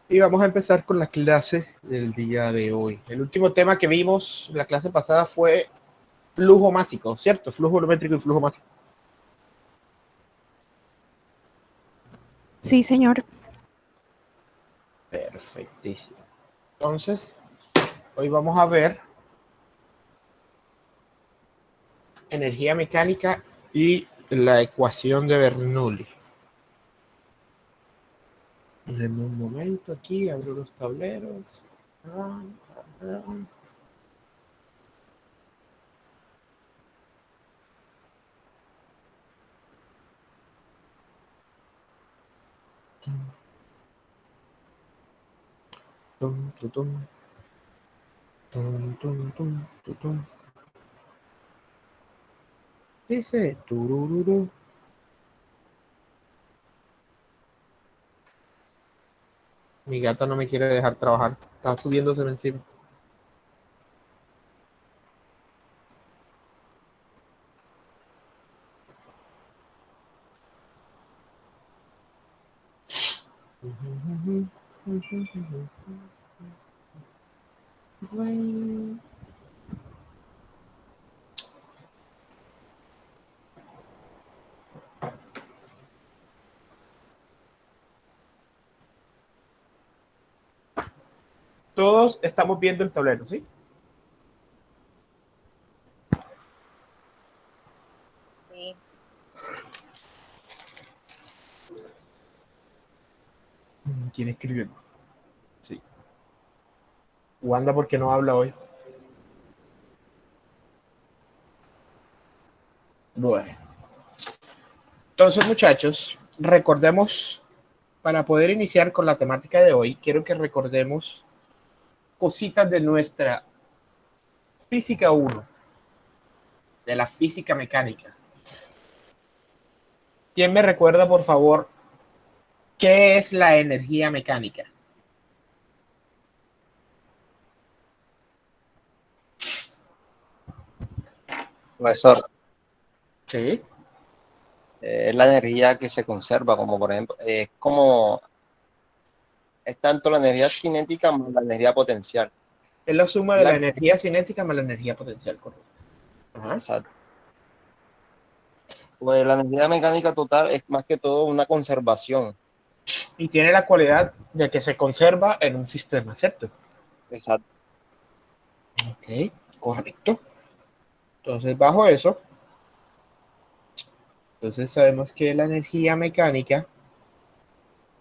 Y vamos a empezar con la clase del día de hoy. El último tema que vimos en la clase pasada fue flujo másico, ¿cierto? Flujo volumétrico y flujo másico. Sí, señor. Perfectísimo. Entonces, hoy vamos a ver energía mecánica y la ecuación de Bernoulli. En un momento aquí, abro los tableros. Tum, tum, tum, tum, tum, tum, tum, tum. Dice turururu. Mi gata no me quiere dejar trabajar. Está subiéndose encima. Todos estamos viendo el tablero, ¿sí? Sí. ¿Quién escribió? Sí. Wanda, ¿por qué no habla hoy? Bueno. Entonces, muchachos, recordemos, para poder iniciar con la temática de hoy, quiero que recordemos cositas de nuestra física 1, de la física mecánica. ¿Quién me recuerda, por favor, qué es la energía mecánica? Profesor, Sí. es la energía que se conserva, como por ejemplo, es tanto la energía cinética como la energía potencial. Es la suma de la La, energía cinética más la energía potencial, correcto. Ajá. exacto. Pues la energía mecánica total es más que todo una conservación. Y tiene la cualidad de que se conserva en un sistema, ¿cierto? Exacto. Ok, correcto. Entonces, bajo eso, entonces sabemos que la energía mecánica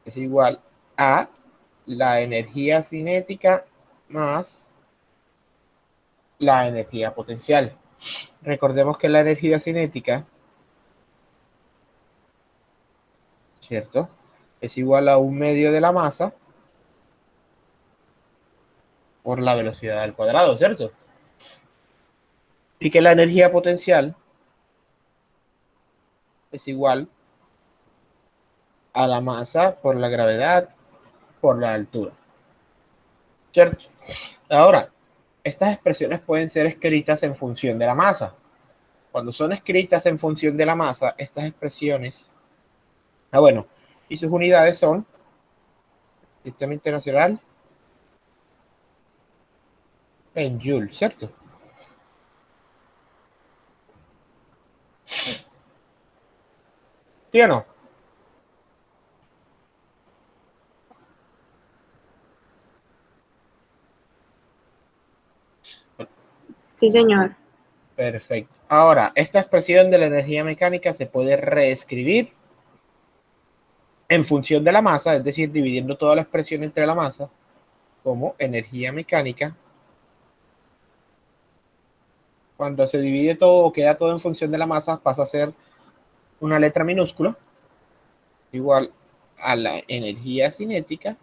es igual a la energía cinética más la energía potencial. Recordemos que la energía cinética, ¿cierto? Es igual a un medio de la masa por la velocidad al cuadrado, ¿cierto? Y que la energía potencial es igual a la masa por la gravedad por la altura, ¿cierto? Ahora, estas expresiones pueden ser escritas en función de la masa. Cuando son escritas en función de la masa, estas expresiones, bueno, y sus unidades son Sistema Internacional en Joule, ¿cierto? ¿Sí o no? Sí, señor. Perfecto. Ahora, esta expresión de la energía mecánica se puede reescribir en función de la masa, es decir, dividiendo toda la expresión entre la masa, como energía mecánica. Cuando se divide todo o queda todo en función de la masa, pasa a ser una letra minúscula, igual a la energía cinética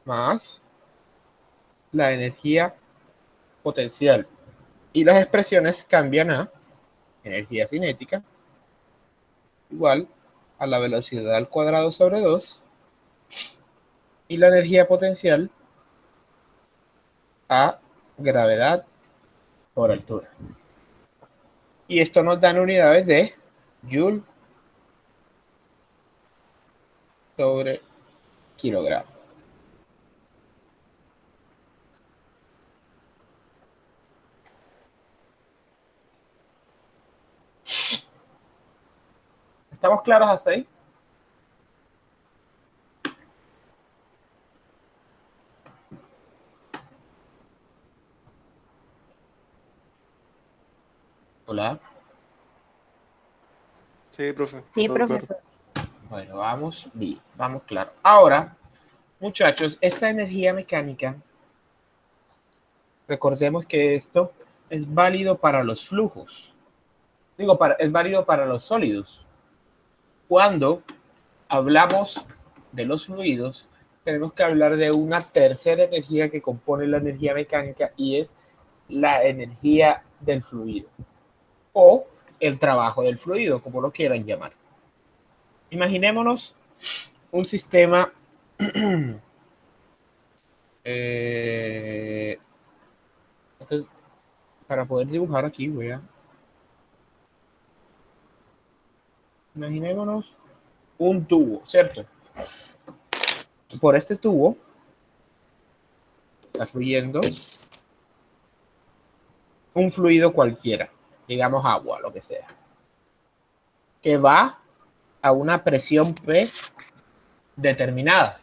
más la energía potencial. Y las expresiones cambian a energía cinética igual a la velocidad al cuadrado sobre 2 y la energía potencial a gravedad por altura. Y esto nos dan unidades de Joule sobre kilogramo. ¿Estamos claros hasta ahí? Hola. Sí, profe. Sí, Todo profe. claro. Bueno, vamos bien, vamos claro. Ahora, muchachos, esta energía mecánica, recordemos que esto es válido para los flujos. Digo, es válido para los sólidos. Cuando hablamos de los fluidos, tenemos que hablar de una tercera energía que compone la energía mecánica y es la energía del fluido o el trabajo del fluido, como lo quieran llamar. Imaginémonos un sistema para poder dibujar aquí, imaginémonos un tubo, ¿cierto? Por este tubo está fluyendo un fluido cualquiera, digamos agua, lo que sea, que va a una presión P determinada.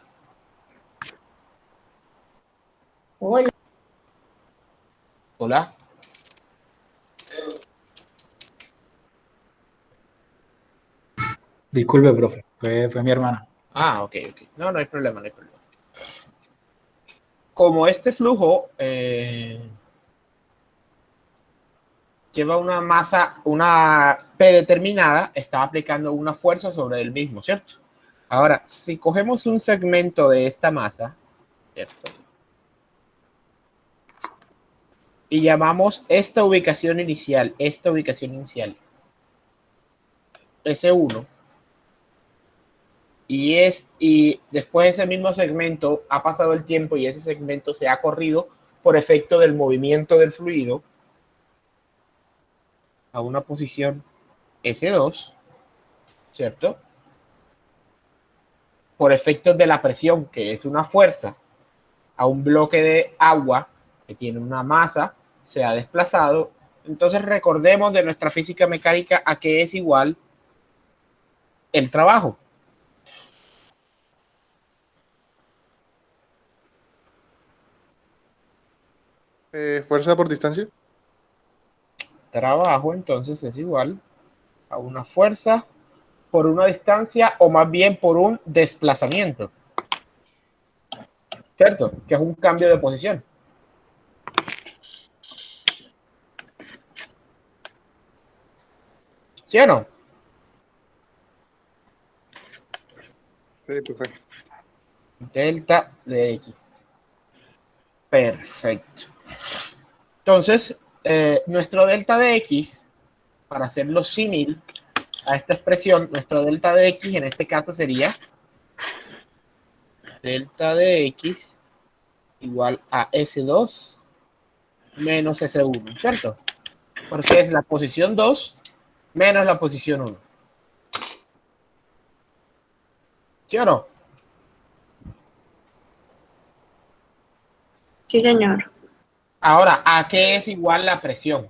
Hola. Hola. Disculpe, profe, fue mi hermana. Ah, ok. No, no hay problema, no hay problema. Como este flujo lleva una masa, una P determinada, está aplicando una fuerza sobre el mismo, ¿cierto? Ahora, si cogemos un segmento de esta masa, ¿cierto? Y llamamos esta ubicación inicial S1, y después ese mismo segmento ha pasado el tiempo y ese segmento se ha corrido por efecto del movimiento del fluido a una posición S2, ¿cierto? Por efecto de la presión, que es una fuerza, a un bloque de agua que tiene una masa, se ha desplazado. Entonces recordemos de nuestra física mecánica a qué es igual el trabajo. Fuerza por distancia. Trabajo entonces es igual a una fuerza por una distancia o más bien por un desplazamiento, ¿cierto? Que es un cambio de posición. ¿Sí o no? Sí, profe. Delta de X. Perfecto. Entonces, nuestro delta de X, para hacerlo símil a esta expresión, nuestro delta de X en este caso sería delta de X igual a S2 menos S1, ¿cierto? Porque es la posición 2 menos la posición 1. ¿Sí o no? Sí, señor. Ahora, ¿a qué es igual la presión?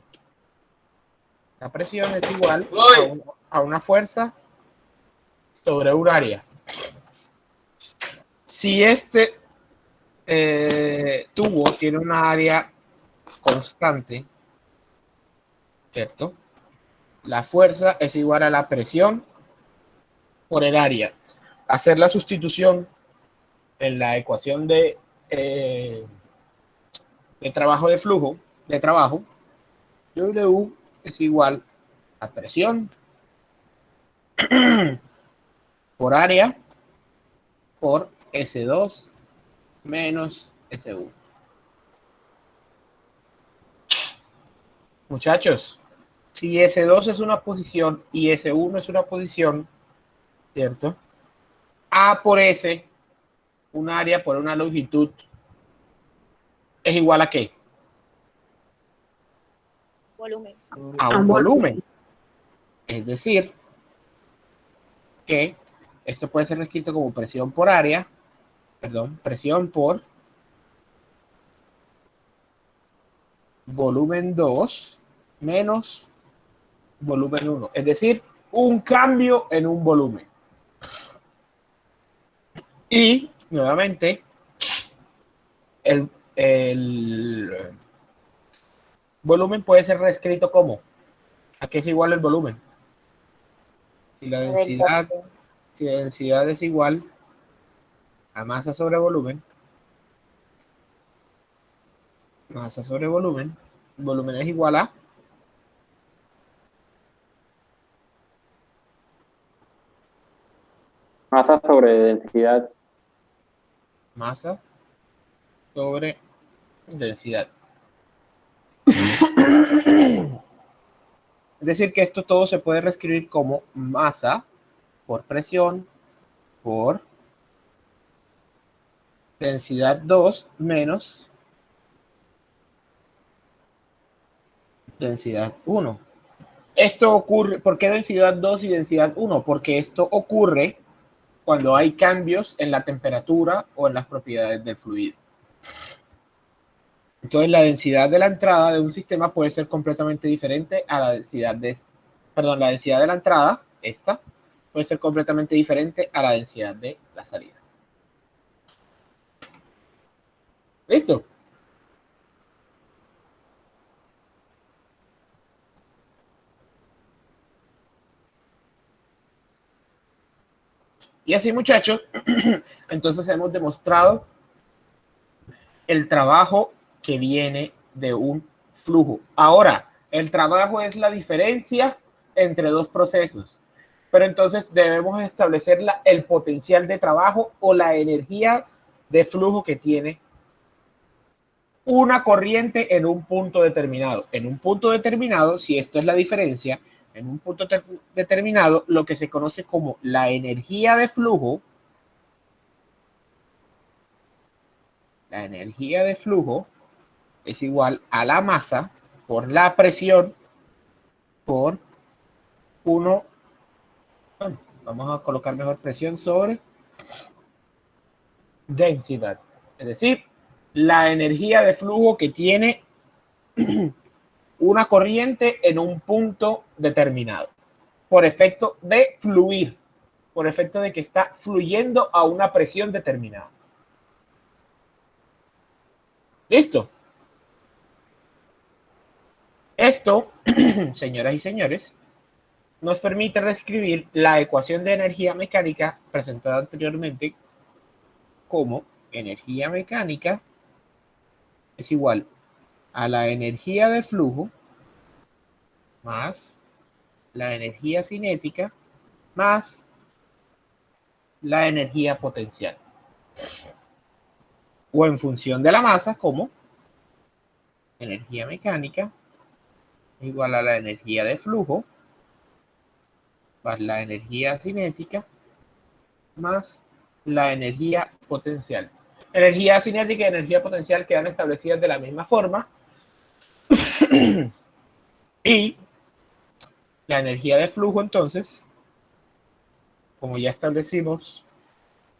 La presión es igual a una fuerza sobre un área. Si este tubo tiene una área constante, ¿cierto? La fuerza es igual a la presión por el área. Hacer la sustitución en la ecuación de trabajo de flujo, de trabajo, W es igual a presión por área por S2 menos S1. Muchachos, si S2 es una posición y S1 es una posición, ¿cierto? A por S, un área por una longitud, ¿es igual a qué? Volumen. A un volumen. Es decir, que esto puede ser escrito como presión por área, perdón, presión por volumen 2 menos volumen 1. Es decir, un cambio en un volumen. Y, nuevamente, el volumen puede ser reescrito como, ¿a qué es igual el volumen? Si la densidad es igual a masa sobre volumen, volumen es igual a Masa sobre densidad. masa sobre densidad. Es decir, que esto todo se puede reescribir como masa por presión por densidad 2 menos densidad 1. Esto ocurre, ¿por qué densidad 2 y densidad 1? Porque esto ocurre cuando hay cambios en la temperatura o en las propiedades del fluido. Entonces, la densidad de la entrada de un sistema puede ser completamente diferente a la densidad la densidad de la entrada, esta, puede ser completamente diferente a la densidad de la salida. ¿Listo? Y así, muchachos, entonces hemos demostrado el trabajo que viene de un flujo. Ahora, el trabajo es la diferencia entre dos procesos, pero entonces debemos establecer el potencial de trabajo o la energía de flujo que tiene una corriente en un punto determinado. En un punto determinado, si esto es la diferencia, en un punto determinado, lo que se conoce como la energía de flujo, es igual a la masa por la presión por 1, bueno, vamos a colocar mejor presión sobre densidad. Es decir, la energía de flujo que tiene una corriente en un punto determinado, por efecto de fluir, por efecto de que está fluyendo a una presión determinada. ¿Listo? Esto, señoras y señores, nos permite reescribir la ecuación de energía mecánica presentada anteriormente como energía mecánica es igual a la energía de flujo más la energía cinética más la energía potencial. O en función de la masa como energía mecánica igual a la energía de flujo más la energía cinética más la energía potencial. Energía cinética y energía potencial quedan establecidas de la misma forma y la energía de flujo, entonces, como ya establecimos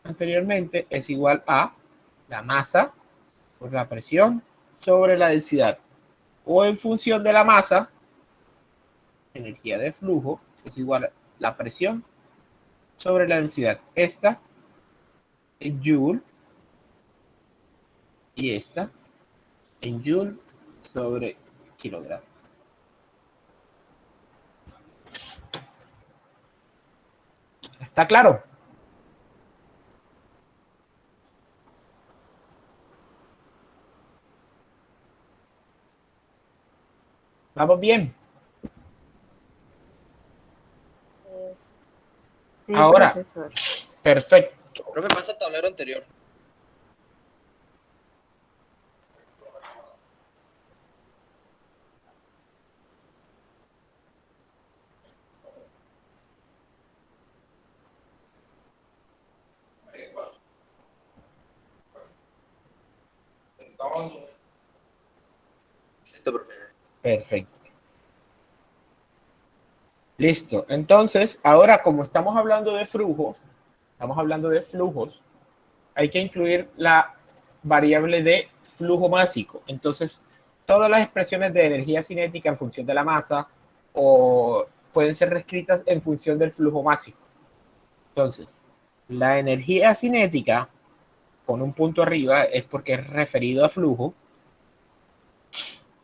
anteriormente, es igual a la masa por la presión sobre la densidad. O en función de la masa, energía de flujo es igual a la presión sobre la densidad. Esta en Joule y esta en Joule sobre kilogramo. ¿Está claro? ¿Vamos bien? Sí, Ahora, profesor. perfecto. Profe, pasa el tablero anterior. Listo, profe. Perfecto. Listo. Entonces, ahora como estamos hablando de flujos, hay que incluir la variable de flujo másico. Entonces, todas las expresiones de energía cinética en función de la masa o pueden ser reescritas en función del flujo másico. Entonces, la energía cinética con un punto arriba es porque es referido a flujo.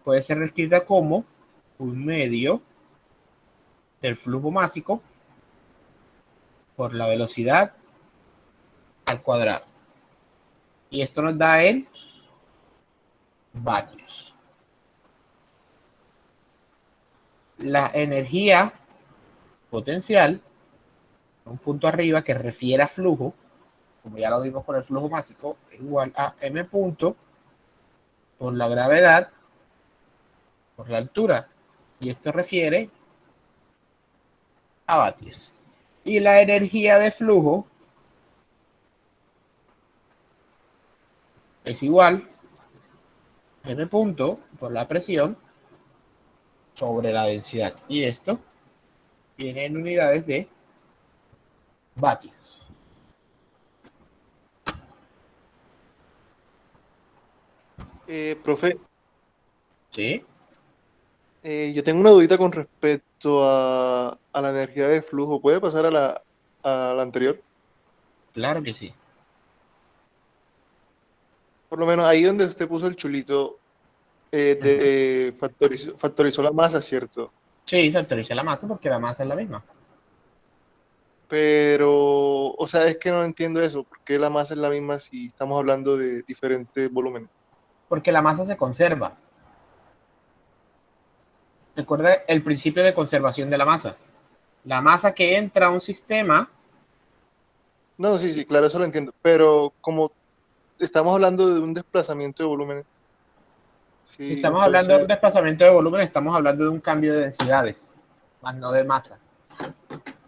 Puede ser reescrita como un medio del flujo másico por la velocidad al cuadrado. Y esto nos da en vatios. La energía potencial, un punto arriba que refiere a flujo, como ya lo vimos con el flujo másico, es igual a m punto por la gravedad por la altura. Y esto refiere a vatios. Y la energía de flujo es igual a m punto por la presión sobre la densidad. Y esto viene en unidades de vatios. Profe, ¿Sí? yo tengo una dudita con respecto a la energía de flujo. ¿Puede pasar a la anterior? Claro que sí. Por lo menos ahí donde usted puso el chulito, factorizó la masa, ¿cierto? Sí, factoriza la masa porque la masa es la misma. Pero, o sea, es que no entiendo eso. ¿Por qué la masa es la misma si estamos hablando de diferentes volúmenes? Porque la masa se conserva. Recuerda el principio de conservación de la masa. La masa que entra a un sistema, No, sí, sí, claro, eso lo entiendo. Pero como estamos hablando de un desplazamiento de volúmenes, si sí, estamos hablando de un entonces, desplazamiento de volumen, estamos hablando de un cambio de densidades, más no de masa.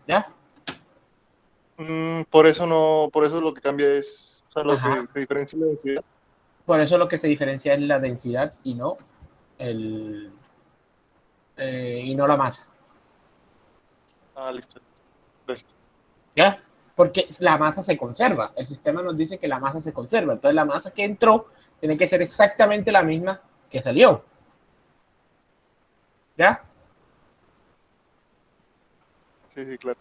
¿Ya? por eso no, por eso lo que cambia es, o sea, lo Ajá. que se diferencia es la densidad. Por eso lo que se diferencia es la densidad y no el y no la masa. Ah, listo. Gracias. ¿Ya? Porque la masa se conserva. El sistema nos dice que la masa se conserva. Entonces la masa que entró tiene que ser exactamente la misma que salió. ¿Ya? Sí, sí, claro.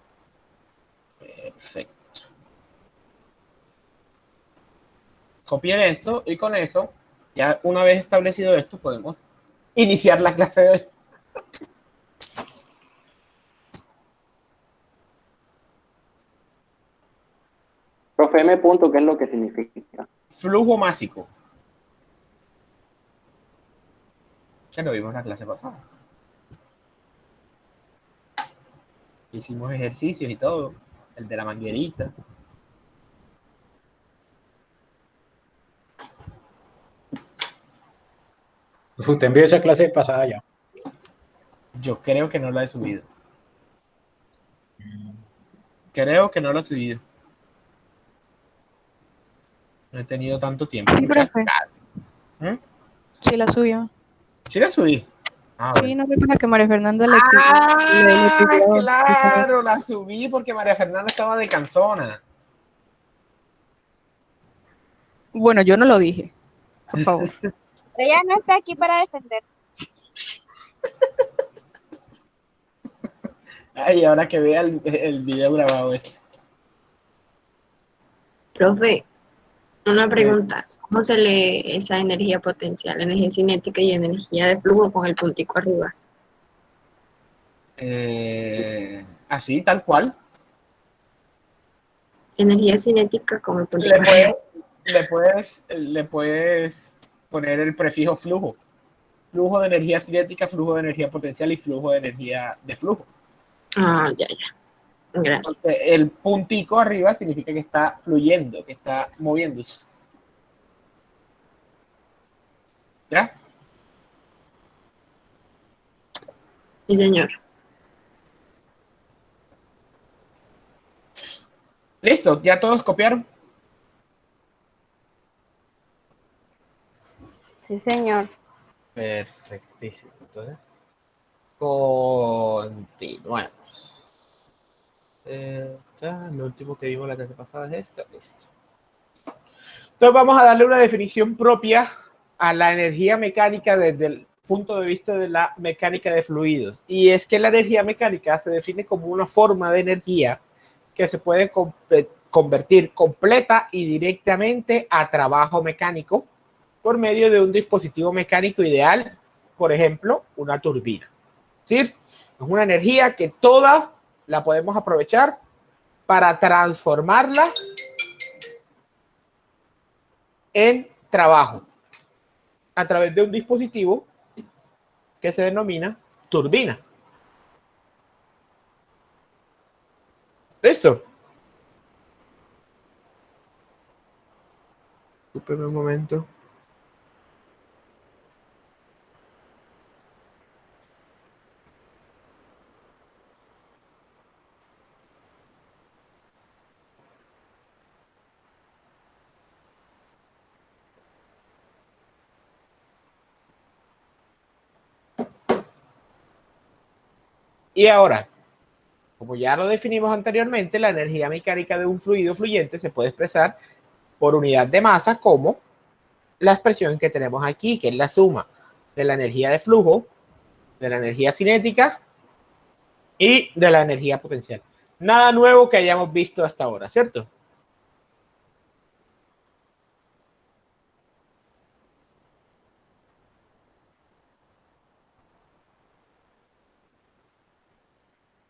Perfecto. Copien esto y con eso, ya una vez establecido esto, podemos iniciar la clase de hoy. Profe, M punto, ¿qué es lo que significa? Flujo másico. Ya lo vimos en la clase pasada. Hicimos ejercicios y todo. El de la manguerita. Usted envió esa clase pasada ya. Yo creo que no la he subido. Creo que no la he subido. No he tenido tanto tiempo. Sí, profe. ¿Mm? Sí, la subió. Sí la subí. Ah, Sí, bueno. no recuerda que María Fernanda le exigió. Le pidió. Claro, la subí porque María Fernanda estaba de cansona. Bueno, yo no lo dije. Por favor. Ella no está aquí para defender. Ay, ahora que vea el video grabado este. Profe, una pregunta. ¿Cómo se lee esa energía potencial, energía cinética y energía de flujo con el puntico arriba? Así, tal cual. Energía cinética con el puntico arriba. Le puedes poner el prefijo flujo. Flujo de energía cinética, flujo de energía potencial y flujo de energía de flujo. Ah, ya, ya. Gracias. Porque el puntico arriba significa que está fluyendo, que está moviéndose. ¿Ya? Sí, señor. Listo, ¿ya todos copiaron? Sí, señor. Perfectísimo. Entonces, continuemos. Lo último que vimos la clase pasada es esto. Listo. Entonces vamos a darle una definición propia a la energía mecánica desde punto de vista de la mecánica de fluidos. Y es que la energía mecánica se define como una forma de energía que se puede convertir completa y directamente a trabajo mecánico por medio de un dispositivo mecánico ideal, por ejemplo, una turbina. Es decir, es una energía que toda la podemos aprovechar para transformarla en trabajo a través de un dispositivo que se denomina turbina. ¿Listo? Disculpenme un momento. Y ahora, como ya lo definimos anteriormente, la energía mecánica de un fluido fluyente se puede expresar por unidad de masa como la expresión que tenemos aquí, que es la suma de la energía de flujo, de la energía cinética y de la energía potencial. Nada nuevo que hayamos visto hasta ahora, ¿cierto?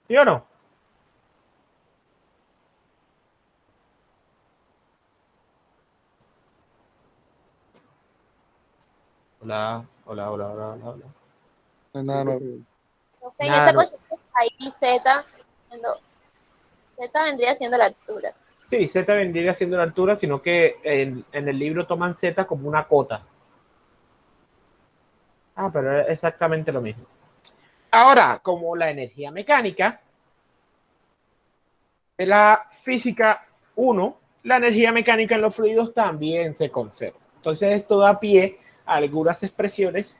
¿Sí o no? Hola, hola, hola, hola, hola, hola. No es nada nuevo. Profe, en Nada esa nuevo. cosa ahí Z vendría siendo la altura. Sí, Z vendría siendo la altura, sino que en el libro toman Z como una cota. Ah, pero es exactamente lo mismo. Ahora, como la energía mecánica de la física 1, la energía mecánica en los fluidos también se conserva. Entonces, esto da pie a algunas expresiones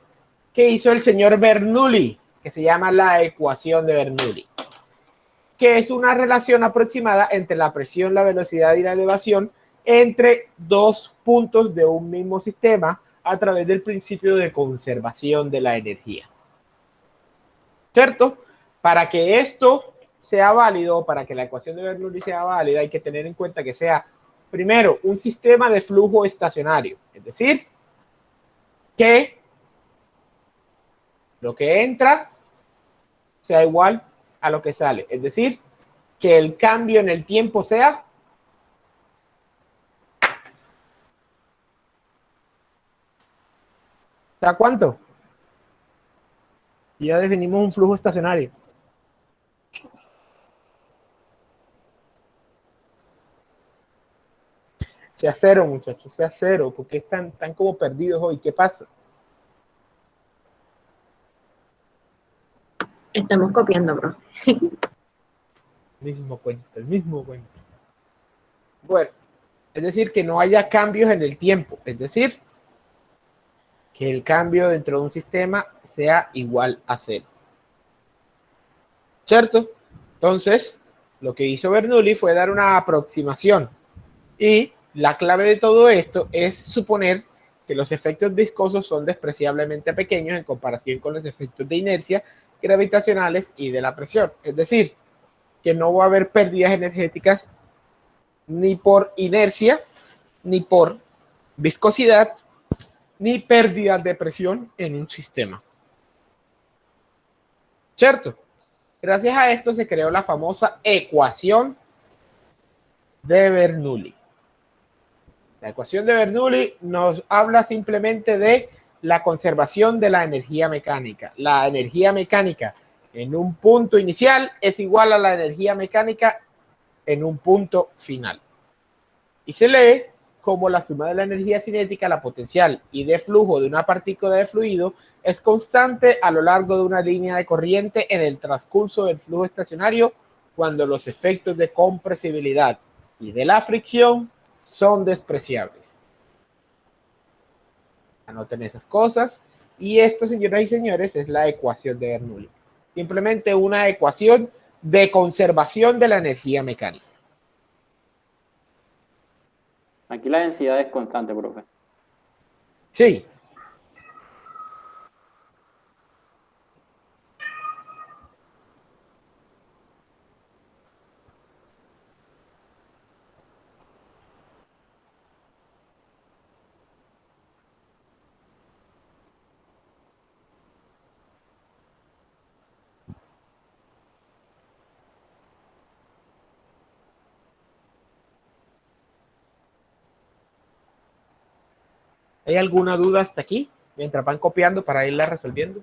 que hizo el señor Bernoulli, que se llama la ecuación de Bernoulli, que es una relación aproximada entre la presión, la velocidad y la elevación entre dos puntos de un mismo sistema a través del principio de conservación de la energía. ¿Cierto? Para que esto sea válido, para que la ecuación de Bernoulli sea válida, hay que tener en cuenta que sea, primero, un sistema de flujo estacionario, es decir, que lo que entra sea igual a lo que sale, es decir, que el cambio en el tiempo sea ¿cuánto? Ya definimos un flujo estacionario. Sea cero, muchachos, sea cero, porque están como perdidos hoy. ¿Qué pasa? Estamos copiando, bro. Mismo cuento, el mismo cuento. Bueno, es decir, que no haya cambios en el tiempo, es decir, que el cambio dentro de un sistema sea igual a cero. ¿Cierto? Entonces, lo que hizo Bernoulli fue dar una aproximación. Y la clave de todo esto es suponer que los efectos viscosos son despreciablemente pequeños en comparación con los efectos de inercia gravitacionales y de la presión. Es decir, que no va a haber pérdidas energéticas ni por inercia, ni por viscosidad, ni pérdidas de presión en un sistema. ¿Cierto? Gracias a esto se creó la famosa ecuación de Bernoulli. La ecuación de Bernoulli nos habla simplemente de la conservación de la energía mecánica. La energía mecánica en un punto inicial es igual a la energía mecánica en un punto final. Y se lee como la suma de la energía cinética, la potencial y de flujo de una partícula de fluido es constante a lo largo de una línea de corriente en el transcurso del flujo estacionario cuando los efectos de compresibilidad y de la fricción son despreciables. Anoten esas cosas. Y esto, señoras y señores, es la ecuación de Bernoulli. Simplemente una ecuación de conservación de la energía mecánica. Aquí la densidad es constante, profe. Sí. ¿Hay alguna duda hasta aquí? Mientras van copiando para irla resolviendo.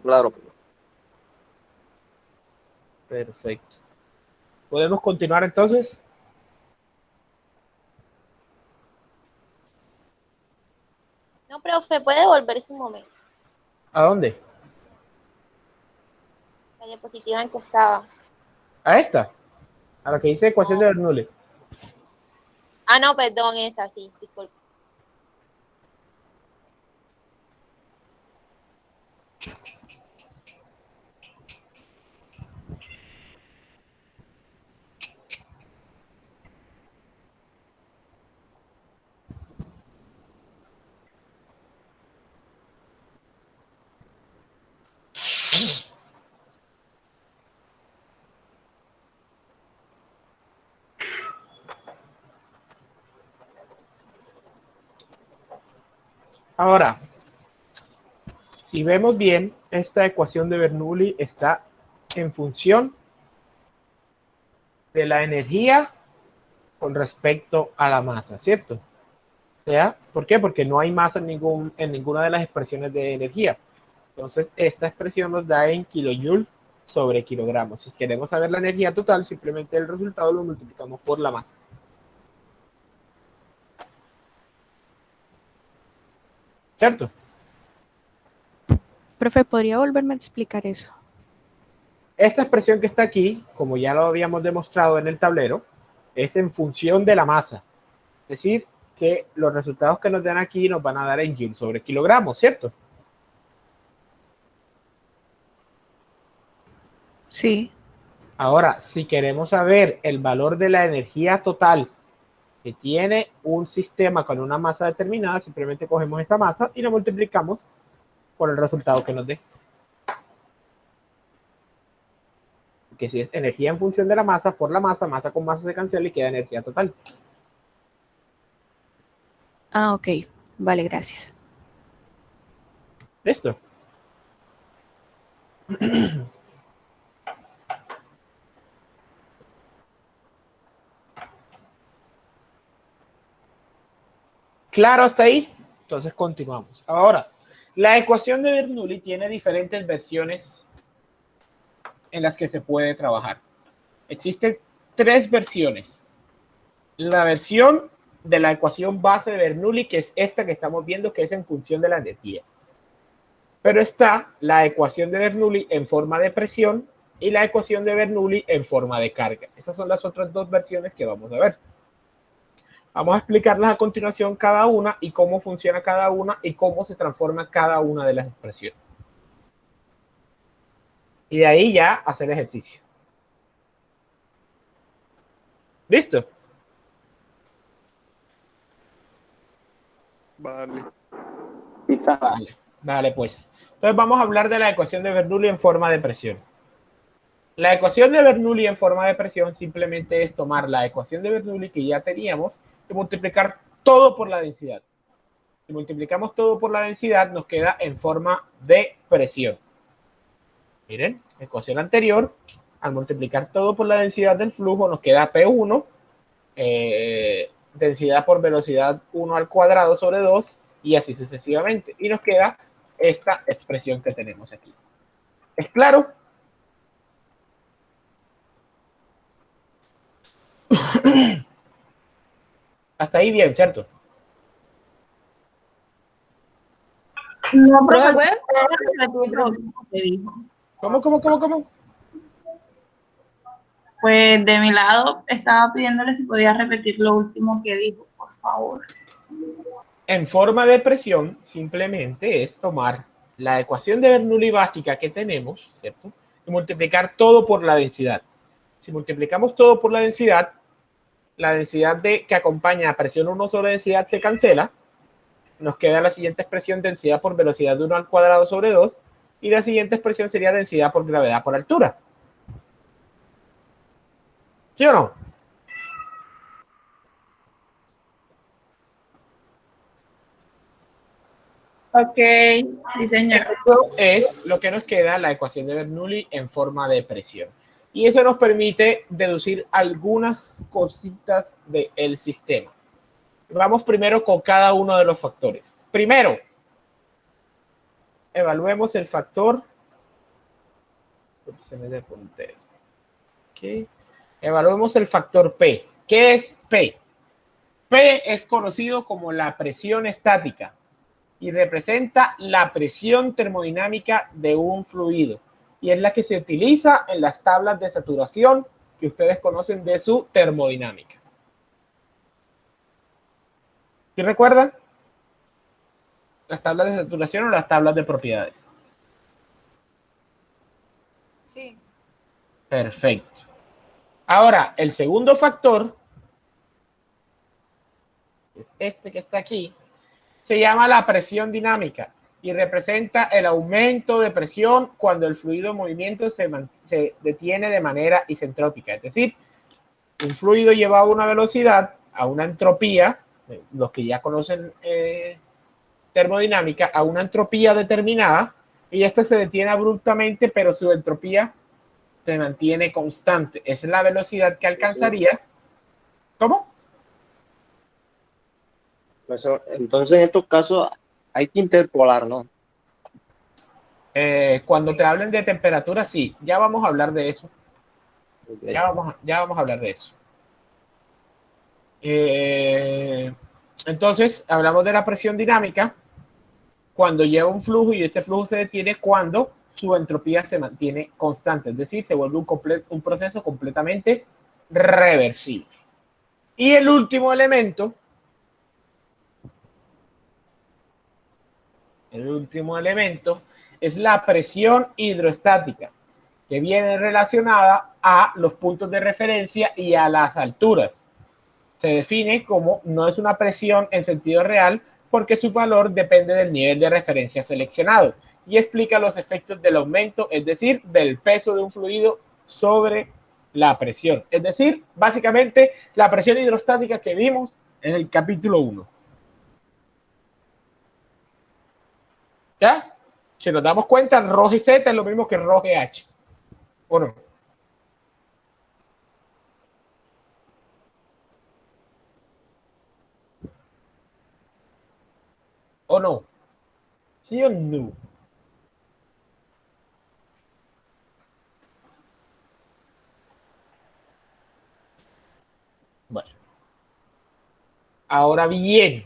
Claro. Perfecto. ¿Podemos continuar entonces? No, profe, puede volverse un momento. ¿A dónde? La diapositiva en que estaba. ¿A esta? A la que dice ecuación de Bernoulli. Ah, no, perdón, esa sí, disculpe. Ahora, si vemos bien, esta ecuación de Bernoulli está en función de la energía con respecto a la masa, ¿cierto? O sea, ¿por qué? Porque no hay masa en ninguna de las expresiones de energía. Entonces, esta expresión nos da en kilojoule sobre kilogramos. Si queremos saber la energía total, simplemente el resultado lo multiplicamos por la masa. ¿Cierto? Profe, ¿podría volverme a explicar eso? Esta expresión que está aquí, como ya lo habíamos demostrado en el tablero, es en función de la masa. Es decir, que los resultados que nos dan aquí nos van a dar en joule sobre kilogramos, ¿cierto? Sí. Ahora, si queremos saber el valor de la energía total que tiene un sistema con una masa determinada, simplemente cogemos esa masa y la multiplicamos por el resultado que nos dé. Que si es energía en función de la masa, por la masa, masa con masa se cancela y queda energía total. Ah, ok. Vale, gracias. ¿Listo? ¿Claro hasta ahí? Entonces continuamos. Ahora, la ecuación de Bernoulli tiene diferentes versiones en las que se puede trabajar. Existen 3 versiones. La versión de la ecuación base de Bernoulli, que es esta que estamos viendo, que es en función de la energía. Pero está la ecuación de Bernoulli en forma de presión y la ecuación de Bernoulli en forma de carga. Esas son las otras 2 versiones que vamos a ver. Vamos a explicarlas a continuación cada una y cómo funciona cada una y cómo se transforma cada una de las expresiones. Y de ahí ya hacer ejercicio. ¿Listo? Vale. Quizá. Vale, pues. Entonces vamos a hablar de la ecuación de Bernoulli en forma de presión. La ecuación de Bernoulli en forma de presión simplemente es tomar la ecuación de Bernoulli que ya teníamos y multiplicar todo por la densidad. Si multiplicamos todo por la densidad, nos queda en forma de presión. Miren, ecuación anterior, al multiplicar todo por la densidad del flujo, nos queda P1, densidad por velocidad 1 al cuadrado sobre 2, y así sucesivamente. Y nos queda esta expresión que tenemos aquí. ¿Es claro? Hasta ahí bien, ¿cierto? No, profe, ¿puede repetir lo último que dijo? ¿Cómo? Pues de mi lado estaba pidiéndole si podía repetir lo último que dijo, por favor. En forma de presión, simplemente es tomar la ecuación de Bernoulli básica que tenemos, ¿cierto? Y multiplicar todo por la densidad. Si multiplicamos todo por la densidad que acompaña a presión 1 sobre densidad se cancela. Nos queda la siguiente expresión, densidad por velocidad 1 al cuadrado sobre 2. Y la siguiente expresión sería densidad por gravedad por altura. ¿Sí o no? Ok, sí señor. Esto es lo que nos queda la ecuación de Bernoulli en forma de presión. Y eso nos permite deducir algunas cositas del sistema. Vamos primero con cada uno de los factores. Primero, evaluemos el factor. Se me puntero. Okay. Evaluemos el factor P. ¿Qué es P? P es conocido como la presión estática y representa la presión termodinámica de un fluido. Y es la que se utiliza en las tablas de saturación que ustedes conocen de su termodinámica. ¿Sí recuerdan? Las tablas de saturación o las tablas de propiedades. Sí. Perfecto. Ahora, el segundo factor, es este que está aquí, se llama la presión dinámica y representa el aumento de presión cuando el fluido en movimiento se detiene de manera isentrópica. Es decir, un fluido lleva a una velocidad, a una entropía, los que ya conocen termodinámica, a una entropía determinada, y este se detiene abruptamente, pero su entropía se mantiene constante. Es la velocidad que alcanzaría. ¿Cómo? Entonces, en estos casos hay que interpolar, ¿no? Cuando te hablen de temperatura, sí. Ya vamos a hablar de eso. Okay. Ya vamos a hablar de eso. Entonces, hablamos de la presión dinámica cuando lleva un flujo y este flujo se detiene cuando su entropía se mantiene constante. Es decir, se vuelve un proceso completamente reversible. Y el último elemento es la presión hidroestática, que viene relacionada a los puntos de referencia y a las alturas. Se define como no es una presión en sentido real porque su valor depende del nivel de referencia seleccionado y explica los efectos del aumento, es decir, del peso de un fluido sobre la presión. Es decir, básicamente la presión hidrostática que vimos en el capítulo 1. ¿Ya? Si nos damos cuenta, ρ y Z es lo mismo que ρ y H. ¿O no? ¿O no? ¿Sí o no? Bueno. Ahora bien,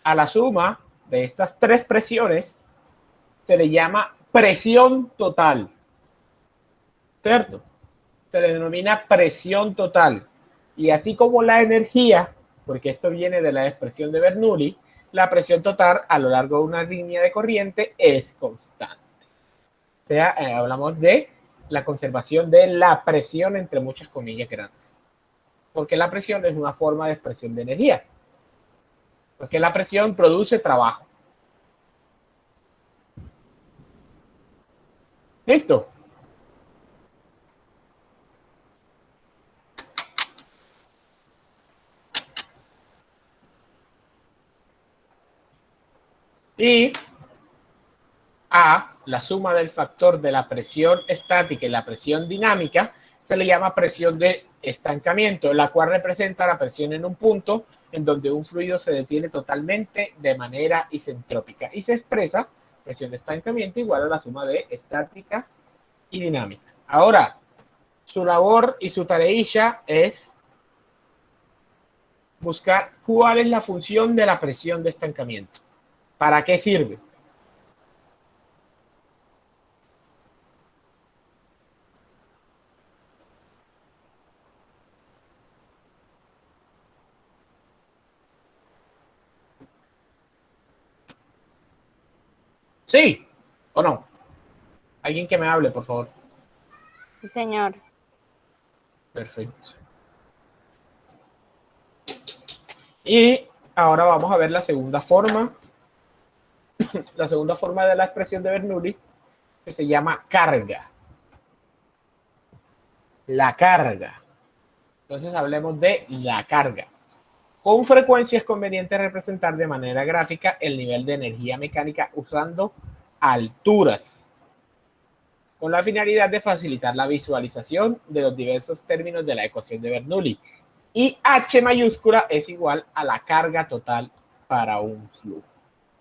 a la suma de estas tres presiones se le llama presión total. ¿Cierto? Se le denomina presión total. Y así como la energía, porque esto viene de la expresión de Bernoulli, la presión total a lo largo de una línea de corriente es constante. O sea, hablamos de la conservación de la presión entre muchas comillas grandes. Porque la presión es una forma de expresión de energía. Porque la presión produce trabajo. ¿Listo? Y a la suma del factor de la presión estática y la presión dinámica se le llama presión de estancamiento, la cual representa la presión en un punto en donde un fluido se detiene totalmente de manera isentrópica y se expresa presión de estancamiento igual a la suma de estática y dinámica. Ahora, su labor y su tareilla es buscar cuál es la función de la presión de estancamiento. ¿Para qué sirve? ¿Sí o no? Alguien que me hable, por favor. Sí, señor. Perfecto. Y ahora vamos a ver la segunda forma. La segunda forma de la expresión de Bernoulli, que se llama carga. La carga. Entonces hablemos de la carga. Con frecuencia es conveniente representar de manera gráfica el nivel de energía mecánica usando alturas. con la finalidad de facilitar la visualización de los diversos términos de la ecuación de Bernoulli. Y H mayúscula es igual a la carga total para un flujo.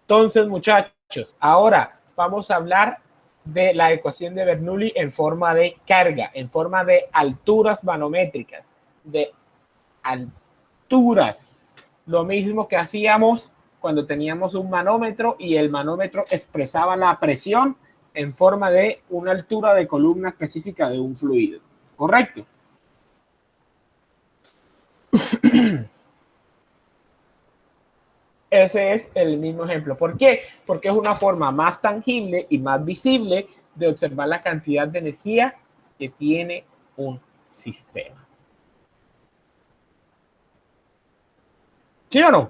Entonces, muchachos, ahora vamos a hablar de la ecuación de Bernoulli en forma de carga, en forma de alturas manométricas, de alturas. Lo mismo que hacíamos cuando teníamos un manómetro y el manómetro expresaba la presión en forma de una altura de columna específica de un fluido. ¿Correcto? Ese es el mismo ejemplo. ¿Por qué? Porque es una forma más tangible y más visible de observar la cantidad de energía que tiene un sistema. ¿Sí o no?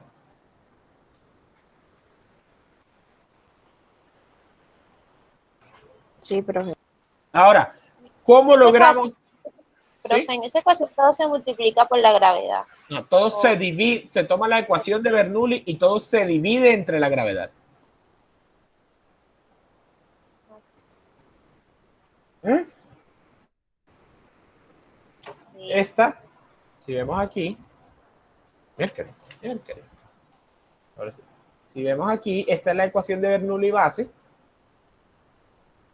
Sí, profe. Ahora, ¿cómo logramos? Profe, ¿Sí? en ese caso todo se multiplica por la gravedad. No, todo se divide, se toma la ecuación de Bernoulli y todo se divide entre la gravedad. ¿Eh? Sí. Esta, si vemos aquí, ahora sí. Si vemos aquí, esta es la ecuación de Bernoulli base,